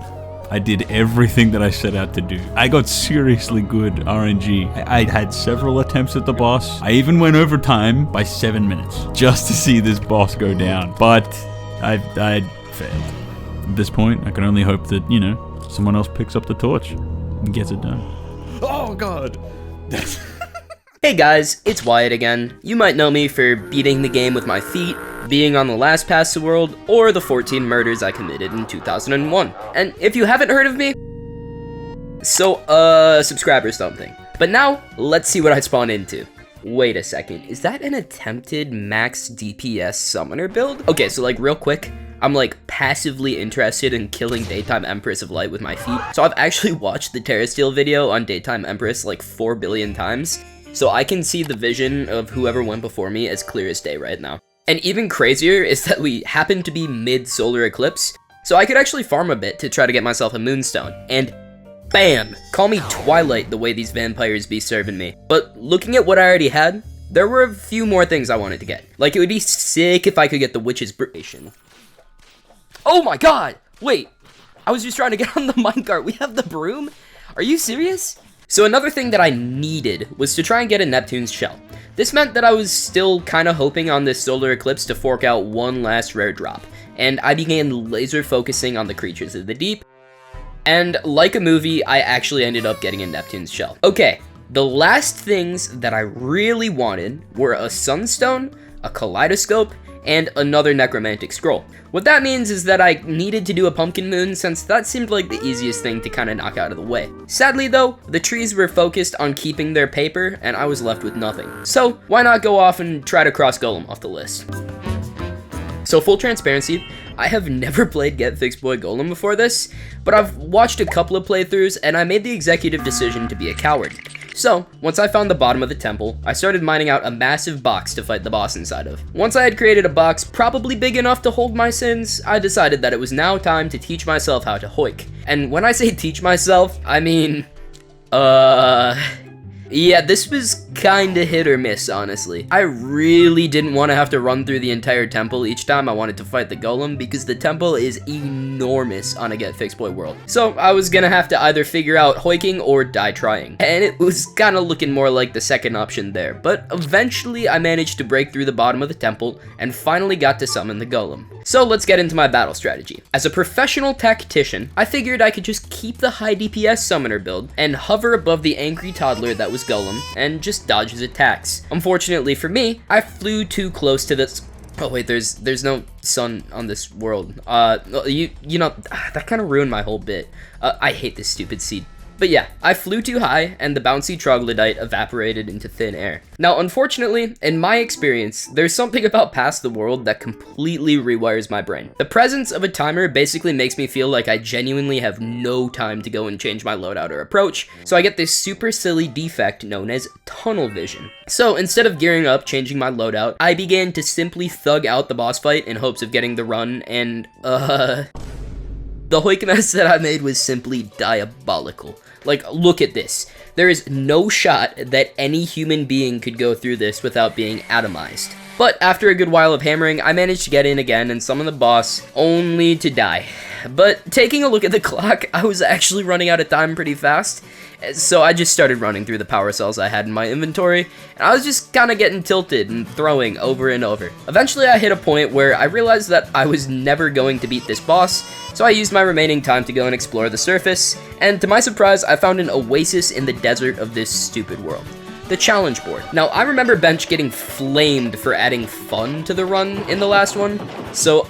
I did everything that I set out to do. I got seriously good RNG. I had several attempts at the boss. I even went over time by 7 minutes just to see this boss go down. But I failed. At this point, I can only hope that, you know, someone else picks up the torch and gets it done. Oh god. Hey guys, it's Wyeeett again. You might know me for beating the game with my feet, being on the last pass the world, or the 14 murders I committed in 2001. And if you haven't heard of me, so subscribe or something. But now, let's see what I spawn into. Wait a second, is that an attempted max DPS summoner build? Okay, so like real quick, I'm like passively interested in killing Daytime Empress of Light with my feet. So I've actually watched the TerraSteel video on Daytime Empress like 4 billion times. So I can see the vision of whoever went before me as clear as day right now. And even crazier is that we happen to be mid-solar eclipse, so I could actually farm a bit to try to get myself a moonstone. And bam! Call me Twilight the way these vampires be serving me. But looking at what I already had, there were a few more things I wanted to get. Like, it would be sick if I could get the Witch's Station. Oh my god! Wait, I was just trying to get on the minecart. We have the broom? Are you serious? So another thing that I needed was to try and get a Neptune's Shell. This meant that I was still kind of hoping on this solar eclipse to fork out one last rare drop, and I began laser focusing on the creatures of the deep, and like a movie, I actually ended up getting a Neptune's Shell. Okay, the last things that I really wanted were a Sunstone, a Kaleidoscope, and another Necromantic Scroll. What that means is that I needed to do a Pumpkin Moon since that seemed like the easiest thing to kind of knock out of the way. Sadly though, the trees were focused on keeping their paper and I was left with nothing. So why not go off and try to cross Golem off the list? So full transparency, I have never played GetFixedBoi Golem before this, but I've watched a couple of playthroughs and I made the executive decision to be a coward. So, once I found the bottom of the temple, I started mining out a massive box to fight the boss inside of. Once I had created a box probably big enough to hold my sins, I decided that it was now time to teach myself how to hoik. And when I say teach myself, I mean, yeah, this was kinda hit or miss, honestly. I really didn't want to have to run through the entire temple each time I wanted to fight the golem because the temple is enormous on a GetFixedBoi world. So I was gonna have to either figure out hoiking or die trying. And it was kinda looking more like the second option there, but eventually I managed to break through the bottom of the temple and finally got to summon the golem. So let's get into my battle strategy. As a professional tactician, I figured I could just keep the high DPS summoner build and hover above the angry toddler that was golem and just dodge his attacks. Unfortunately for me, I flew too close to this. Oh wait, there's no sun on this world. You know, that kind of ruined my whole bit. I hate this stupid seed. But yeah, I flew too high and the bouncy troglodyte evaporated into thin air. Now, unfortunately, in my experience, there's something about Past the World that completely rewires my brain. The presence of a timer basically makes me feel like I genuinely have no time to go and change my loadout or approach, so I get this super silly defect known as tunnel vision. So instead of gearing up, changing my loadout, I began to simply thug out the boss fight in hopes of getting the run, and the hoik mess that I made was simply diabolical. Like, look at this. There is no shot that any human being could go through this without being atomized. But after a good while of hammering, I managed to get in again and summon the boss, only to die. But taking a look at the clock, I was actually running out of time pretty fast, so I just started running through the power cells I had in my inventory, and I was just kind of getting tilted and throwing over and over. Eventually I hit a point where I realized that I was never going to beat this boss, so I used my remaining time to go and explore the surface, and to my surprise, I found an oasis in the desert of this stupid world. The challenge board. Now, I remember Bench getting flamed for adding fun to the run in the last one, so,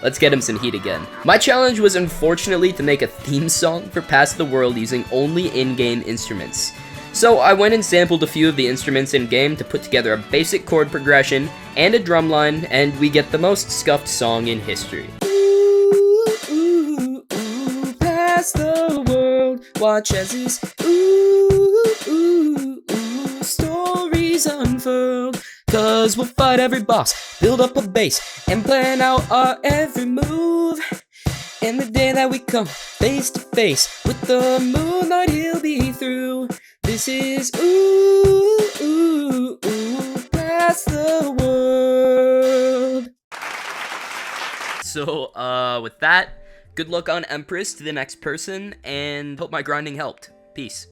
let's get him some heat again. My challenge was unfortunately to make a theme song for Past the World using only in-game instruments. So I went and sampled a few of the instruments in-game to put together a basic chord progression and a drum line, and we get the most scuffed song in history. Past the world, watch as this stories unfurled. Cause we'll fight every boss, build up a base, and plan out our every move. And the day that we come face to face with the moonlight, he'll be through. This is past the world. So, with that, good luck on Empress to the next person, and hope my grinding helped. Peace.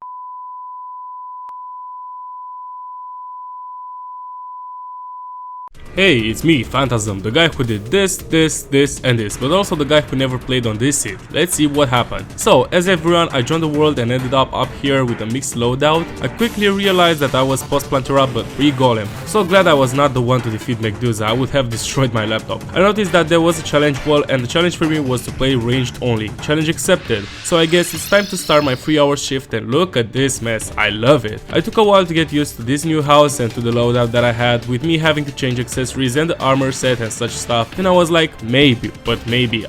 Hey, it's me, Phantasm, the guy who did this, and this, but also the guy who never played on this seed. Let's see what happened. So, as everyone, I joined the world and ended up here with a mixed loadout. I quickly realized that I was post-Plantera but pre-Golem. So glad I was not the one to defeat Medusa, I would have destroyed my laptop. I noticed that there was a challenge wall and the challenge for me was to play ranged only. Challenge accepted. So I guess it's time to start my 3-hour shift, and look at this mess, I love it. I took a while to get used to this new house and to the loadout that I had, with me having to change accessories and the armor set and such stuff. And I was like, maybe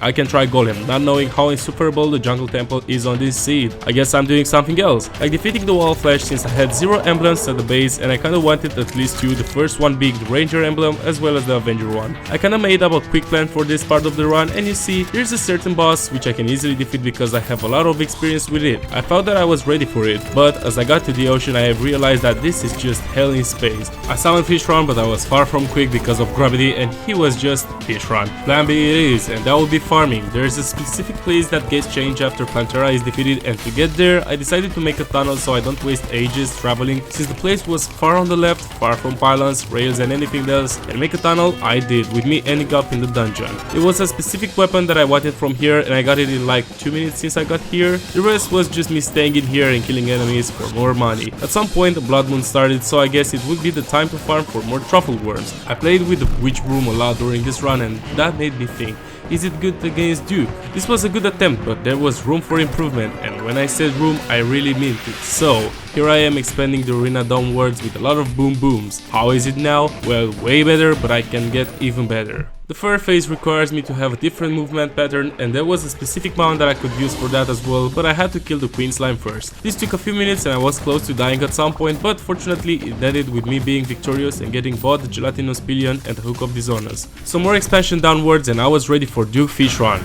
I can try Golem, not knowing how insufferable the jungle temple is on this seed. I guess I'm doing something else, like defeating the wall flash, since I had 0 emblems at the base and I kinda wanted at least 2, the first one being the ranger emblem as well as the avenger one. I kinda made up a quick plan for this part of the run, and you see, here's a certain boss which I can easily defeat because I have a lot of experience with it. I thought that I was ready for it, but as I got to the ocean I have realized that this is just hell in space. I summoned Fishron, but I was far from quick because of gravity, and he was just Fishron. Plan B it is, and that will be farming. There is a specific place that gets changed after Plantera is defeated, and to get there I decided to make a tunnel so I don't waste ages traveling, since the place was far on the left, far from pylons, rails and anything else, and make a tunnel I did, with me ending up in the dungeon. It was a specific weapon that I wanted from here, and I got it in like 2 minutes since I got here. The rest was just me staying in here and killing enemies for more money. At some point the blood moon started, so I guess it would be the time to farm for more truffle worms. I played with the witch broom a lot during this run, and that made me think, is it good against Duke? This was a good attempt, but there was room for improvement, and when I said room, I really meant it. So, here I am expanding the arena downwards with a lot of boom booms. How is it now? Well, way better, but I can get even better. The fur phase requires me to have a different movement pattern, and there was a specific mount that I could use for that as well, but I had to kill the queen slime first. This took a few minutes and I was close to dying at some point, but fortunately it ended with me being victorious and getting both the gelatinous pillion and the hook of dishonors. Some more expansion downwards and I was ready for Duke Fish Run.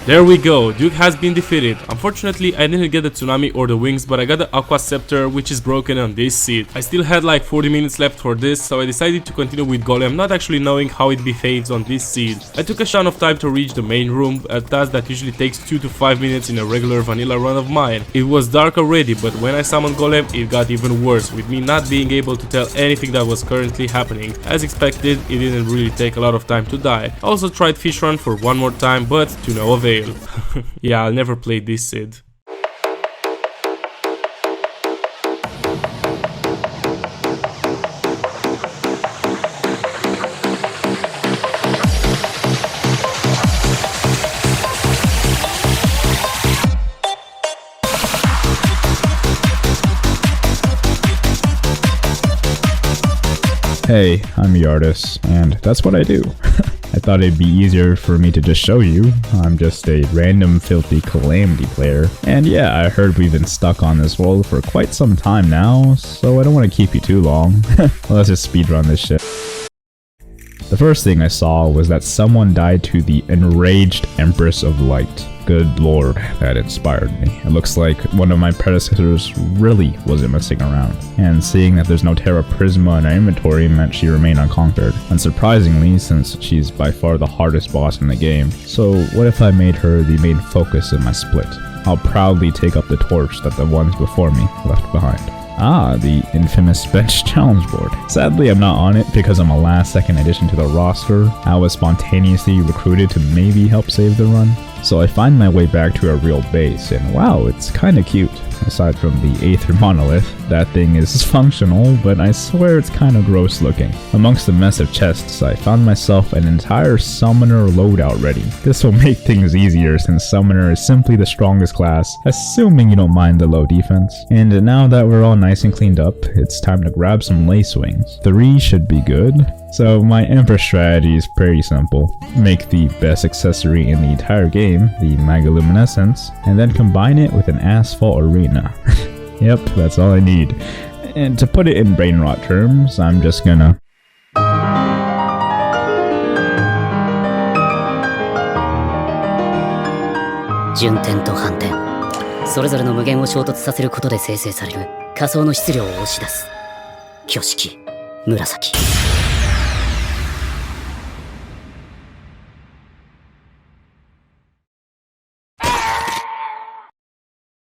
There we go, Duke has been defeated. Unfortunately, I didn't get the Tsunami or the wings, but I got the Oklah scepter, which is broken on this seed. I still had like 40 minutes left for this, so I decided to continue with Golem, not actually knowing how it behaves on this seed. I took a shot of time to reach the main room, a task that usually takes 2 to 5 minutes in a regular vanilla run of mine. It was dark already, but when I summoned Golem, it got even worse, with me not being able to tell anything that was currently happening. As expected, it didn't really take a lot of time to die. I also tried Fish Run for one more time, but to no avail. Yeah, I'll never play this seed. Hey, I'm Yardis, and that's what I do. I thought it'd be easier for me to just show you. I'm just a random filthy calamity player. And yeah, I heard we've been stuck on this world for quite some time now, so I don't want to keep you too long. Let's just speedrun this shit. The first thing I saw was that someone died to the enraged Empress of Light. Good lord, that inspired me. It looks like one of my predecessors really wasn't messing around. And seeing that there's no Terra Prisma in our inventory meant she remained unconquered. Unsurprisingly, since she's by far the hardest boss in the game. So what if I made her the main focus of my split? I'll proudly take up the torch that the ones before me left behind. Ah, the infamous bench challenge board. Sadly, I'm not on it because I'm a last-second addition to the roster. I was spontaneously recruited to maybe help save the run. So I find my way back to a real base, and wow, it's kinda cute. Aside from the Aether monolith, that thing is functional, but I swear it's kinda gross looking. Amongst the mess of chests, I found myself an entire summoner loadout ready. This will make things easier since summoner is simply the strongest class, assuming you don't mind the low defense. And now that we're all nice and cleaned up, it's time to grab some lace wings. 3 should be good. So my Emperor strategy is pretty simple. Make the best accessory in the entire game, the Megoluminescence, and then combine it with an asphalt arena. Yep, that's all I need. And to put it in brain rot terms, I'm just gonna...順天と反転。それぞれの無限を衝突させることで生成される仮想の質量を押し出す。挙式、紫。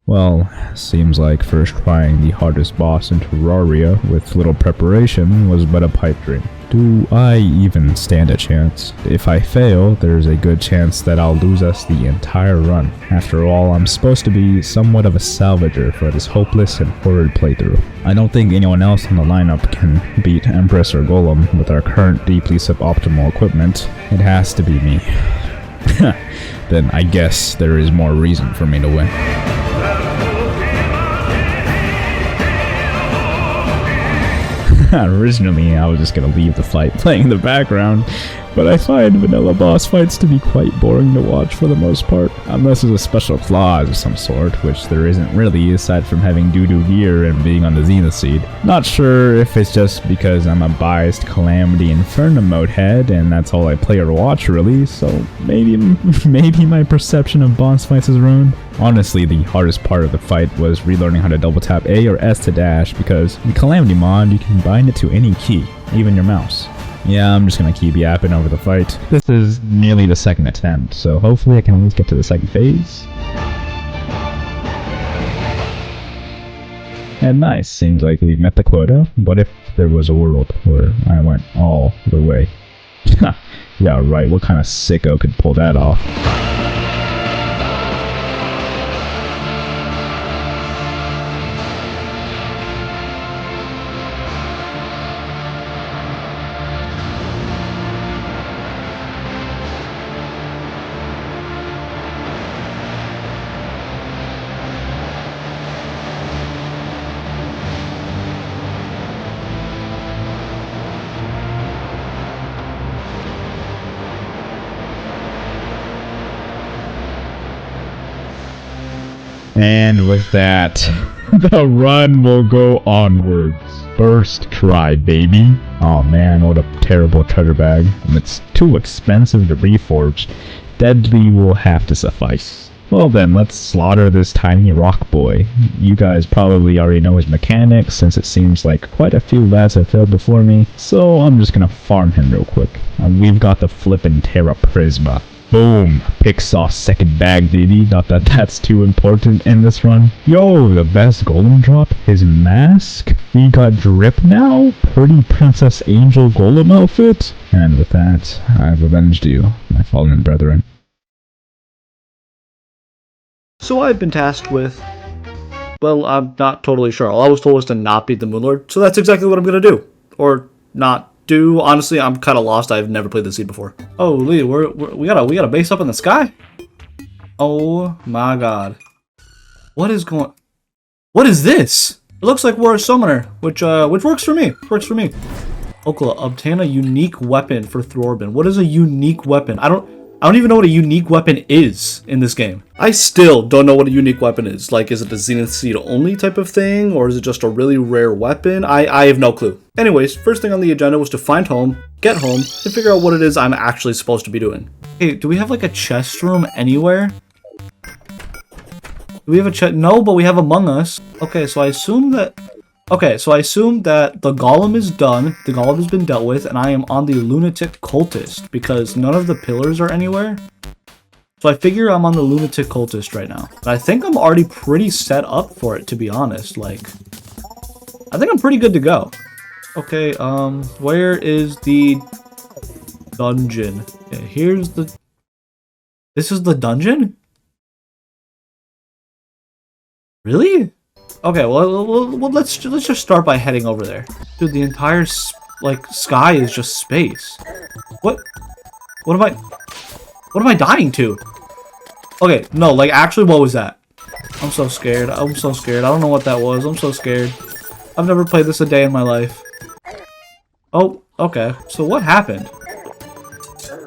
Well, seems like first trying the hardest boss in Terraria with little preparation was but a pipe dream. Do I even stand a chance? If I fail, there's a good chance that I'll lose us the entire run. After all, I'm supposed to be somewhat of a salvager for this hopeless and horrid playthrough. I don't think anyone else in the lineup can beat Empress or Golem with our current deeply suboptimal equipment. It has to be me. Then I guess there is more reason for me to win. Originally, I was just gonna leave the fight playing in the background, but I find vanilla boss fights to be quite boring to watch for the most part, unless there's a special clause of some sort, which there isn't really aside from having doo-doo gear and being on the Zenith Seed. Not sure if it's just because I'm a biased Calamity Inferno mode head and that's all I play or watch really, so maybe my perception of boss fights is ruined. Honestly, the hardest part of the fight was relearning how to double tap A or S to dash, because in Calamity mod you can bind it to any key, even your mouse. Yeah, I'm just gonna keep yapping over the fight. This is nearly the second attempt, so hopefully I can at least get to the second phase. And nice, seems like we've met the quota. What if there was a world where I went all the way? Yeah, right, what kind of sicko could pull that off? And with that, the run will go onwards. First try, baby. Oh man, what a terrible treasure bag. It's too expensive to reforge. Deadly will have to suffice. Well then, let's slaughter this tiny rock boy. You guys probably already know his mechanics, since it seems like quite a few lads have failed before me, so I'm just gonna farm him real quick. We've got the flippin' Terra Prisma. Boom! Pixar second bag, baby. Not that that's too important in this run. Yo, the best golem drop? His mask? We got drip now? Pretty Princess Angel golem outfit? And with that, I've avenged you, my fallen brethren. So I've been tasked with... Well, I'm not totally sure. All I was told was to not beat the Moonlord, so that's exactly what I'm gonna do. Or not do. Honestly, I'm kind of lost. I've never played the seed before. Oh, Lee, we got a base up in the sky? Oh my god. What is going... What is this? It looks like we're a summoner, which works for me. Works for me. Oklah, obtain a unique weapon for Throarbin. What is a unique weapon? I don't even know what a unique weapon is in this game. I still don't know what a unique weapon is. Like, is it a Zenith Seed only type of thing? Or is it just a really rare weapon? I have no clue. Anyways, first thing on the agenda was to find home, get home, and figure out what it is I'm actually supposed to be doing. Hey, do we have like a chest room anywhere? Do we have a chest? No, but we have Among Us. Okay, so I assume that... Okay, so I assume that the golem is done, the golem has been dealt with, and I am on the lunatic cultist, because none of the pillars are anywhere. So I figure I'm on the lunatic cultist right now. But I think I'm already pretty set up for it, to be honest. Like, I think I'm pretty good to go. Okay, where is the dungeon? Okay, here's the... This is the dungeon? Really? Okay, well let's just start by heading over there. Dude, the entire, like, sky is just space. What am I dying to? Okay, no, like, actually, what was that? I'm so scared. I'm so scared. I don't know what that was. I'm so scared. I've never played this a day in my life. Oh, okay. So what happened?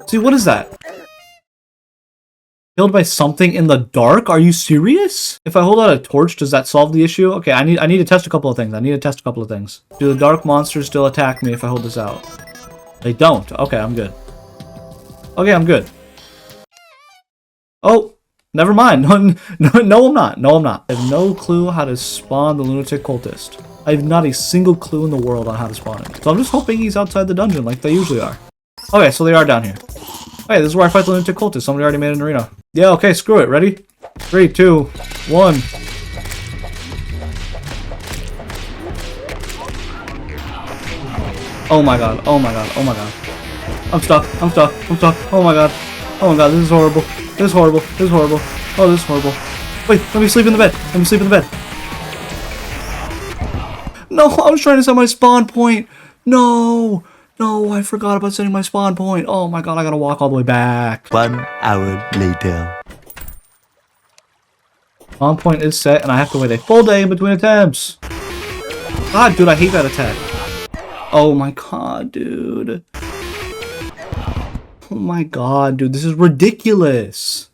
See, what is that? Killed by something in the dark? Are you serious? If I hold out a torch, does that solve the issue? Okay, I need to test a couple of things. Do the dark monsters still attack me if I hold this out? They don't. Okay, I'm good. Okay, I'm good. Oh, never mind. No, I'm not. No, I'm not. I have no clue how to spawn the lunatic cultist. I have not a single clue in the world on how to spawn him. So I'm just hoping he's outside the dungeon like they usually are. Okay, so they are down here. Okay, this is where I fight the lunatic cultist. Somebody already made an arena. Yeah, okay, screw it. Ready? 3, 2, 1. Oh my god, oh my god, oh my god. I'm stuck. Oh my god. Oh my god, this is horrible. This is horrible. Oh, this is horrible. Wait, let me sleep in the bed. No, I was trying to set my spawn point. No, I forgot about setting my spawn point. Oh my god, I gotta walk all the way back. 1 hour later. Spawn point is set, and I have to wait a full day in between attempts. God, dude, I hate that attack. Oh my god, dude. Oh my god, dude, this is ridiculous.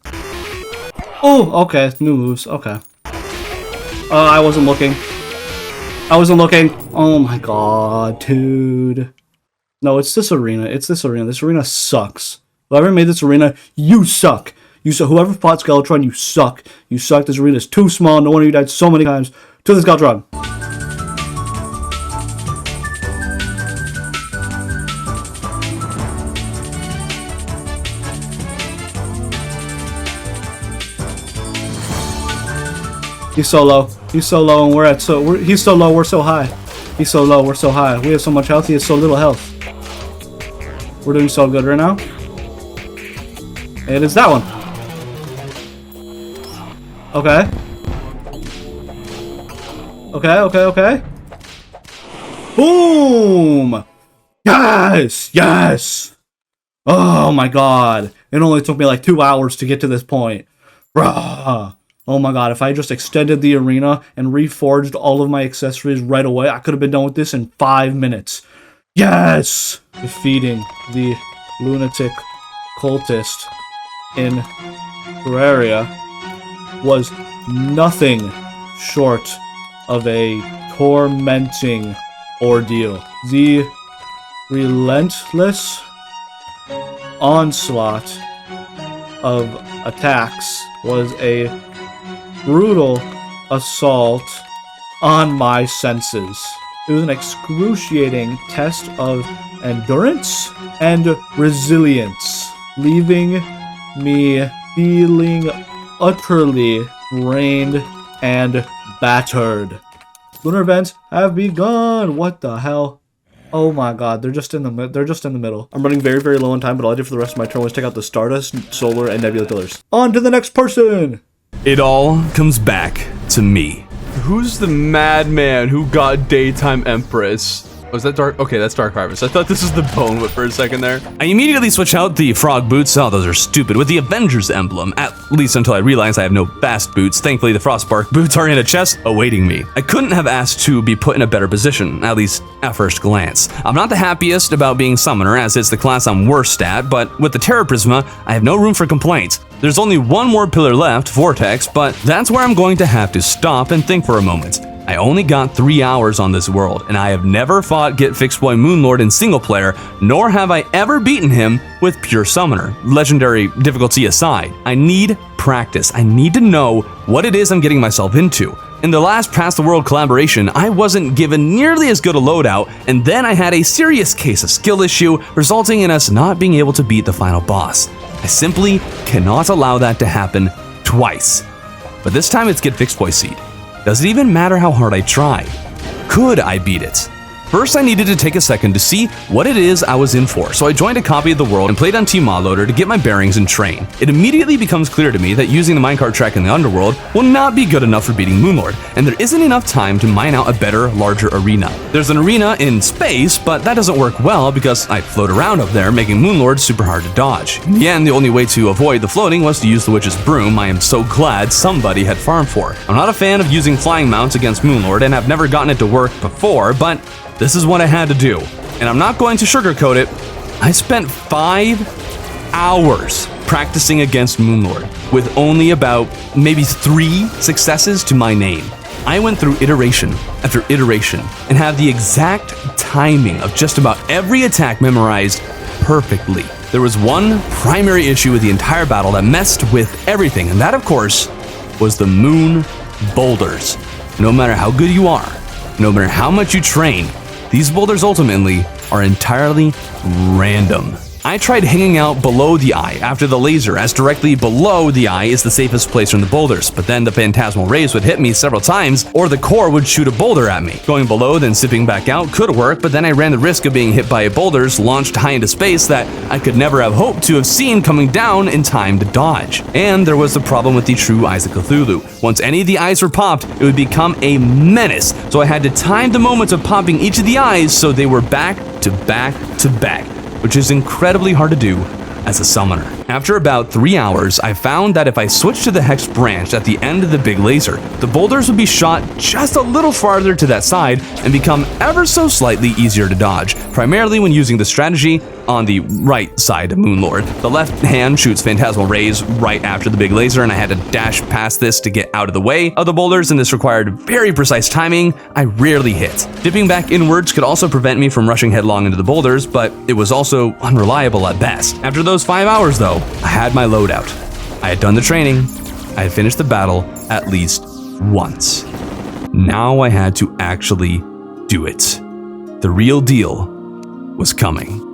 Oh, okay, new moves, okay. I wasn't looking. Oh my god, dude. No, it's this arena. This arena sucks. Whoever made this arena, you suck. Whoever fought Skeletron, you suck. This arena is too small. No wonder you died so many times to the Skeletron. He's so low, and he's so low, we're so high. He's so low, we're so high. We have so much health, he has so little health. We're doing so good right now. And it's that one. Okay. Okay. Boom! Yes! Oh my god. It only took me like 2 hours to get to this point. Bruh. Oh my god, if I just extended the arena and reforged all of my accessories right away, I could have been done with this in 5 minutes. Yes! Defeating the lunatic cultist in Terraria was nothing short of a tormenting ordeal. The relentless onslaught of attacks was a brutal assault on my senses. It was an excruciating test of endurance and resilience, leaving me feeling utterly drained and battered. Lunar events have begun. What the hell? Oh my god, they're just in the middle. I'm running very, very low on time, but all I did for the rest of my turn was take out the Stardust, Solar, and Nebula pillars. On to the next person! It all comes back to me. Who's the madman who got Daytime Empress? Was that Dark? Okay, that's Dark Harvest. I thought this was the Bone Whip for a second there. I immediately switch out the frog boots. Oh, those are stupid. With the Avengers emblem, at least until I realize I have no bast boots. Thankfully, the Frostbark boots are in a chest awaiting me. I couldn't have asked to be put in a better position, at least at first glance. I'm not the happiest about being Summoner, as it's the class I'm worst at, but with the Terra Prisma, I have no room for complaints. There's only one more pillar left, Vortex, but that's where I'm going to have to stop and think for a moment. I only got 3 hours on this world, and I have never fought GetFixedBoi Moonlord in single player, nor have I ever beaten him with pure Summoner, legendary difficulty aside. I need practice. I need to know what it is I'm getting myself into. In the last Past the World collaboration, I wasn't given nearly as good a loadout, and then I had a serious case of skill issue, resulting in us not being able to beat the final boss. I simply cannot allow that to happen twice. But this time it's GetFixedBoi seed. Does it even matter how hard I try? could I beat it? First, I needed to take a second to see what it is I was in for, so I joined a copy of the world and played on Team Mod Loader to get my bearings and train. It immediately becomes clear to me that using the minecart track in the underworld will not be good enough for beating Moonlord, and there isn't enough time to mine out a better, larger arena. There's an arena in space, but that doesn't work well because I float around up there, making Moonlord super hard to dodge. In the end, the only way to avoid the floating was to use the witch's broom I am so glad somebody had farmed for. I'm not a fan of using flying mounts against Moonlord and have never gotten it to work before, but this is what I had to do, and I'm not going to sugarcoat it. I spent 5 hours practicing against Moonlord, with only about maybe 3 successes to my name. I went through iteration after iteration and had the exact timing of just about every attack memorized perfectly. There was one primary issue with the entire battle that messed with everything, and that, of course, was the moon boulders. No matter how good you are, no matter how much you train, these boulders ultimately are entirely random. I tried hanging out below the eye after the laser, as directly below the eye is the safest place from the boulders, but then the phantasmal rays would hit me several times, or the core would shoot a boulder at me. Going below, then zipping back out could work, but then I ran the risk of being hit by boulders launched high into space that I could never have hoped to have seen coming down in time to dodge. And there was the problem with the true Eyes of Cthulhu. Once any of the eyes were popped, it would become a menace, so I had to time the moments of popping each of the eyes so they were back to back to back, which is incredibly hard to do as a summoner. After about 3 hours, I found that if I switched to the hex branch at the end of the big laser, the boulders would be shot just a little farther to that side and become ever so slightly easier to dodge, primarily when using the strategy on the right side of Moonlord. The left hand shoots phantasmal rays right after the big laser, and I had to dash past this to get out of the way of the boulders, and this required very precise timing I rarely hit. Dipping back inwards could also prevent me from rushing headlong into the boulders, but it was also unreliable at best. After those 5 hours though, I had my loadout. I had done the training, I had finished the battle at least once. Now I had to actually do it. The real deal was coming.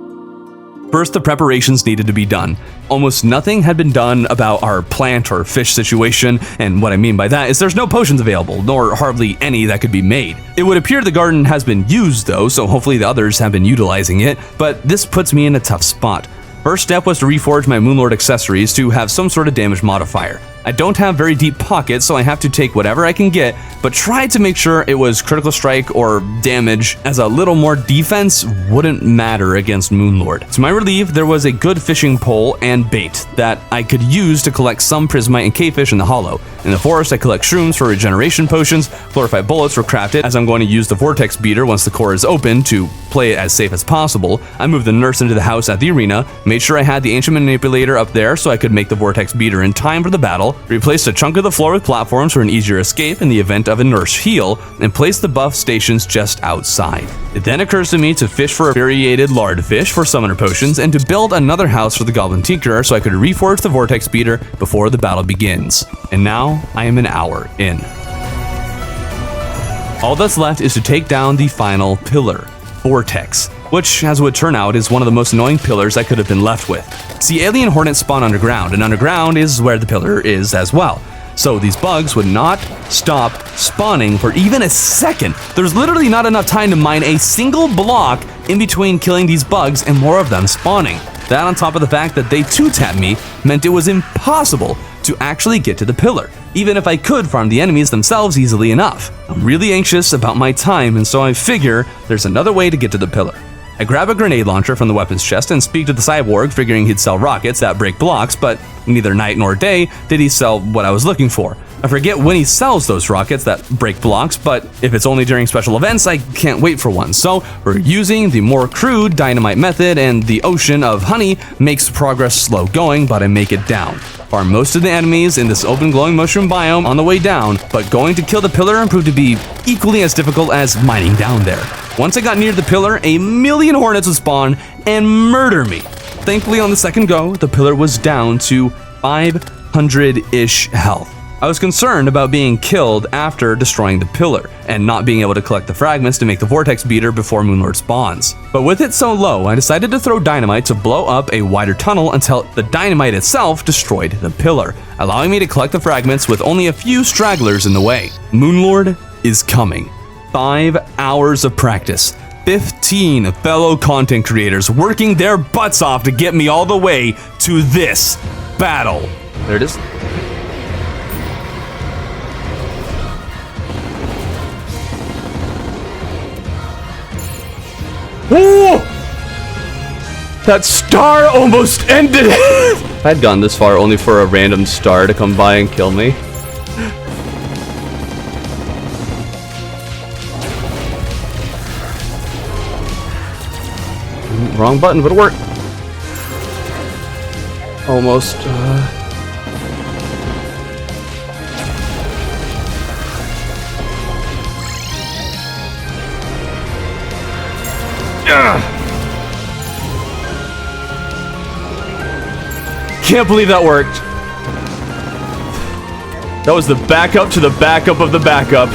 First, the preparations needed to be done. Almost nothing had been done about our plant or fish situation, and what I mean by that is there's no potions available, nor hardly any that could be made. It would appear the garden has been used though, so hopefully the others have been utilizing it, but this puts me in a tough spot. First step was to reforge my Moonlord accessories to have some sort of damage modifier. I don't have very deep pockets, so I have to take whatever I can get, but try to make sure it was critical strike or damage, as a little more defense wouldn't matter against Moonlord. To my relief, there was a good fishing pole and bait that I could use to collect some prismite and cavefish in the hollow. In the forest, I collect shrooms for regeneration potions, glorified bullets were crafted, as I'm going to use the vortex beater once the core is open to play it as safe as possible. I moved the nurse into the house at the arena, made sure I had the ancient manipulator up there so I could make the vortex beater in time for the battle, replaced a chunk of the floor with platforms for an easier escape in the event of a nurse heal, and placed the buff stations just outside. It then occurs to me to fish for a variated lard fish for summoner potions and to build another house for the goblin tinkerer so I could reforge the vortex beater before the battle begins. And now I am an hour in. All that's left is to take down the final pillar, Vortex, which, as it would turn out, is one of the most annoying pillars I could have been left with. See, alien hornets spawn underground, and underground is where the pillar is as well. So these bugs would not stop spawning for even a second. There's literally not enough time to mine a single block in between killing these bugs and more of them spawning. That, on top of the fact that they two-tapped me, meant it was impossible to actually get to the pillar, even if I could farm the enemies themselves easily enough. I'm really anxious about my time, and so I figure there's another way to get to the pillar. I grab a grenade launcher from the weapons chest and speak to the cyborg, figuring he'd sell rockets that break blocks, but neither night nor day did he sell what I was looking for. I forget when he sells those rockets that break blocks, but if it's only during special events, I can't wait for one. So we're using the more crude dynamite method, and the ocean of honey makes progress slow going, but I make it down. Farm most of the enemies in this open glowing mushroom biome on the way down, but going to kill the pillar proved to be equally as difficult as mining down there. Once I got near the pillar, a million hornets would spawn and murder me. Thankfully, on the second go, the pillar was down to 500-ish health. I was concerned about being killed after destroying the pillar, and not being able to collect the fragments to make the vortex beater before Moonlord spawns. But with it so low, I decided to throw dynamite to blow up a wider tunnel until the dynamite itself destroyed the pillar, allowing me to collect the fragments with only a few stragglers in the way. Moonlord is coming. 5 hours of practice. 15 fellow content creators working their butts off to get me all the way to this battle. There it is. Whoa! That star almost ended it! If I'd gone this far only for a random star to come by and kill me. Wrong button, but it worked. Almost. Can't believe that worked. That was the backup to the backup of the backup.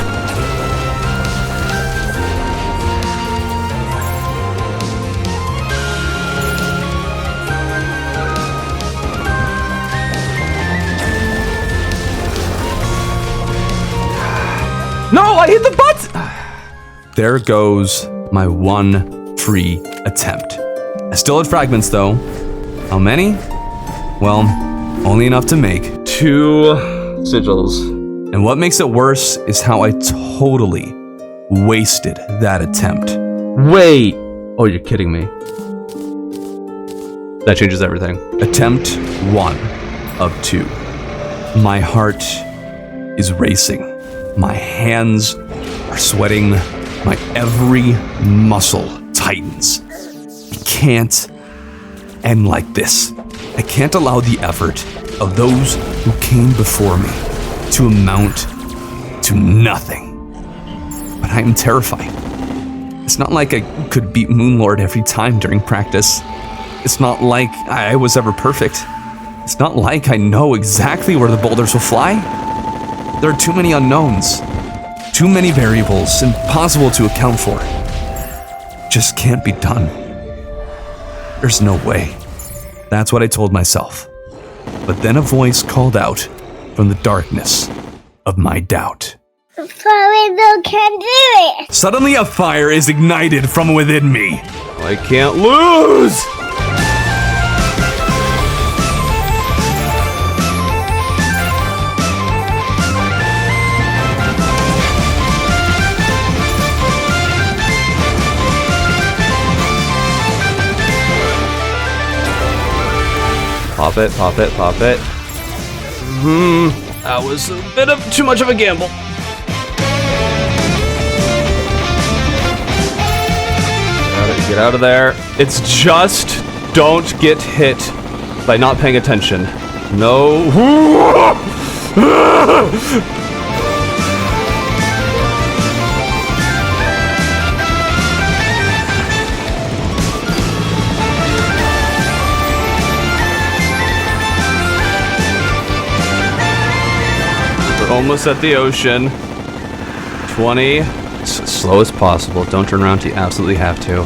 No, I hit the button! There goes my one free attempt. I still had fragments though. How many? Well, only enough to make 2 sigils. And what makes it worse is how I totally wasted that attempt. Wait! Oh, you're kidding me. That changes everything. Attempt 1 of 2. My heart is racing. My hands are sweating. My every muscle tightens. It can't end like this. I can't allow the effort of those who came before me to amount to nothing. But I am terrified. It's not like I could beat Moonlord every time during practice. It's not like I was ever perfect. It's not like I know exactly where the boulders will fly. There are too many unknowns, too many variables, impossible to account for. Just can't be done. There's no way. That's what I told myself. But then a voice called out from the darkness of my doubt. Probably can do it. Suddenly a fire is ignited from within me. I can't lose! Pop it, pop it, pop it. That was a bit of too much of a gamble. Get out of there. It's just don't get hit by not paying attention. No. Almost at the ocean. 20. As slow as possible. Don't turn around till you absolutely have to.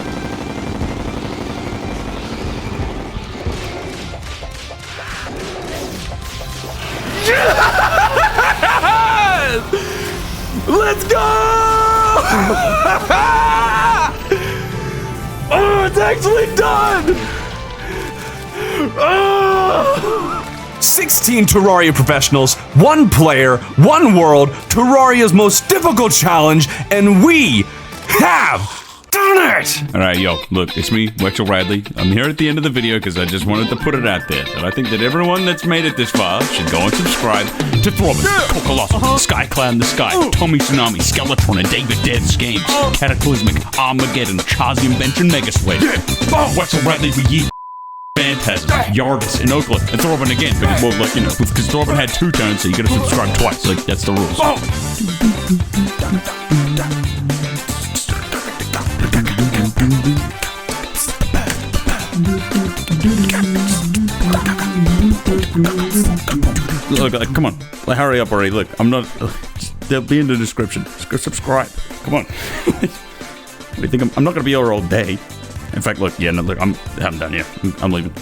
Let's go! Oh, it's actually done! Oh! 16 Terraria professionals, 1 player, 1 world, Terraria's most difficult challenge, and we have done it! Alright, yo, look, it's me, Wexel Radley. I'm here at the end of the video because I just wanted to put it out there that I think that everyone that's made it this far should go and subscribe to Throarbin, ColtColossal, SkyCloud in the Sky, Tommy Tsunami, Skeletron, and DavidDevsGames, Cataclysmic, Armageddon, Charzium, Bench, and Megaswave. Wexel Radley, Wyeeett, Phantasm, Yardis, and Oklah, and Throarbin again, because, well, like, you know, because Throarbin had 2 turns, so you gotta subscribe twice, like, that's the rules. Look, come on, like, hurry up already, look, I'm not, they'll be in the description, just go subscribe, come on. What do you think, I'm not gonna be here all day. In fact, look, yeah, no, look, I'm done here. I'm leaving.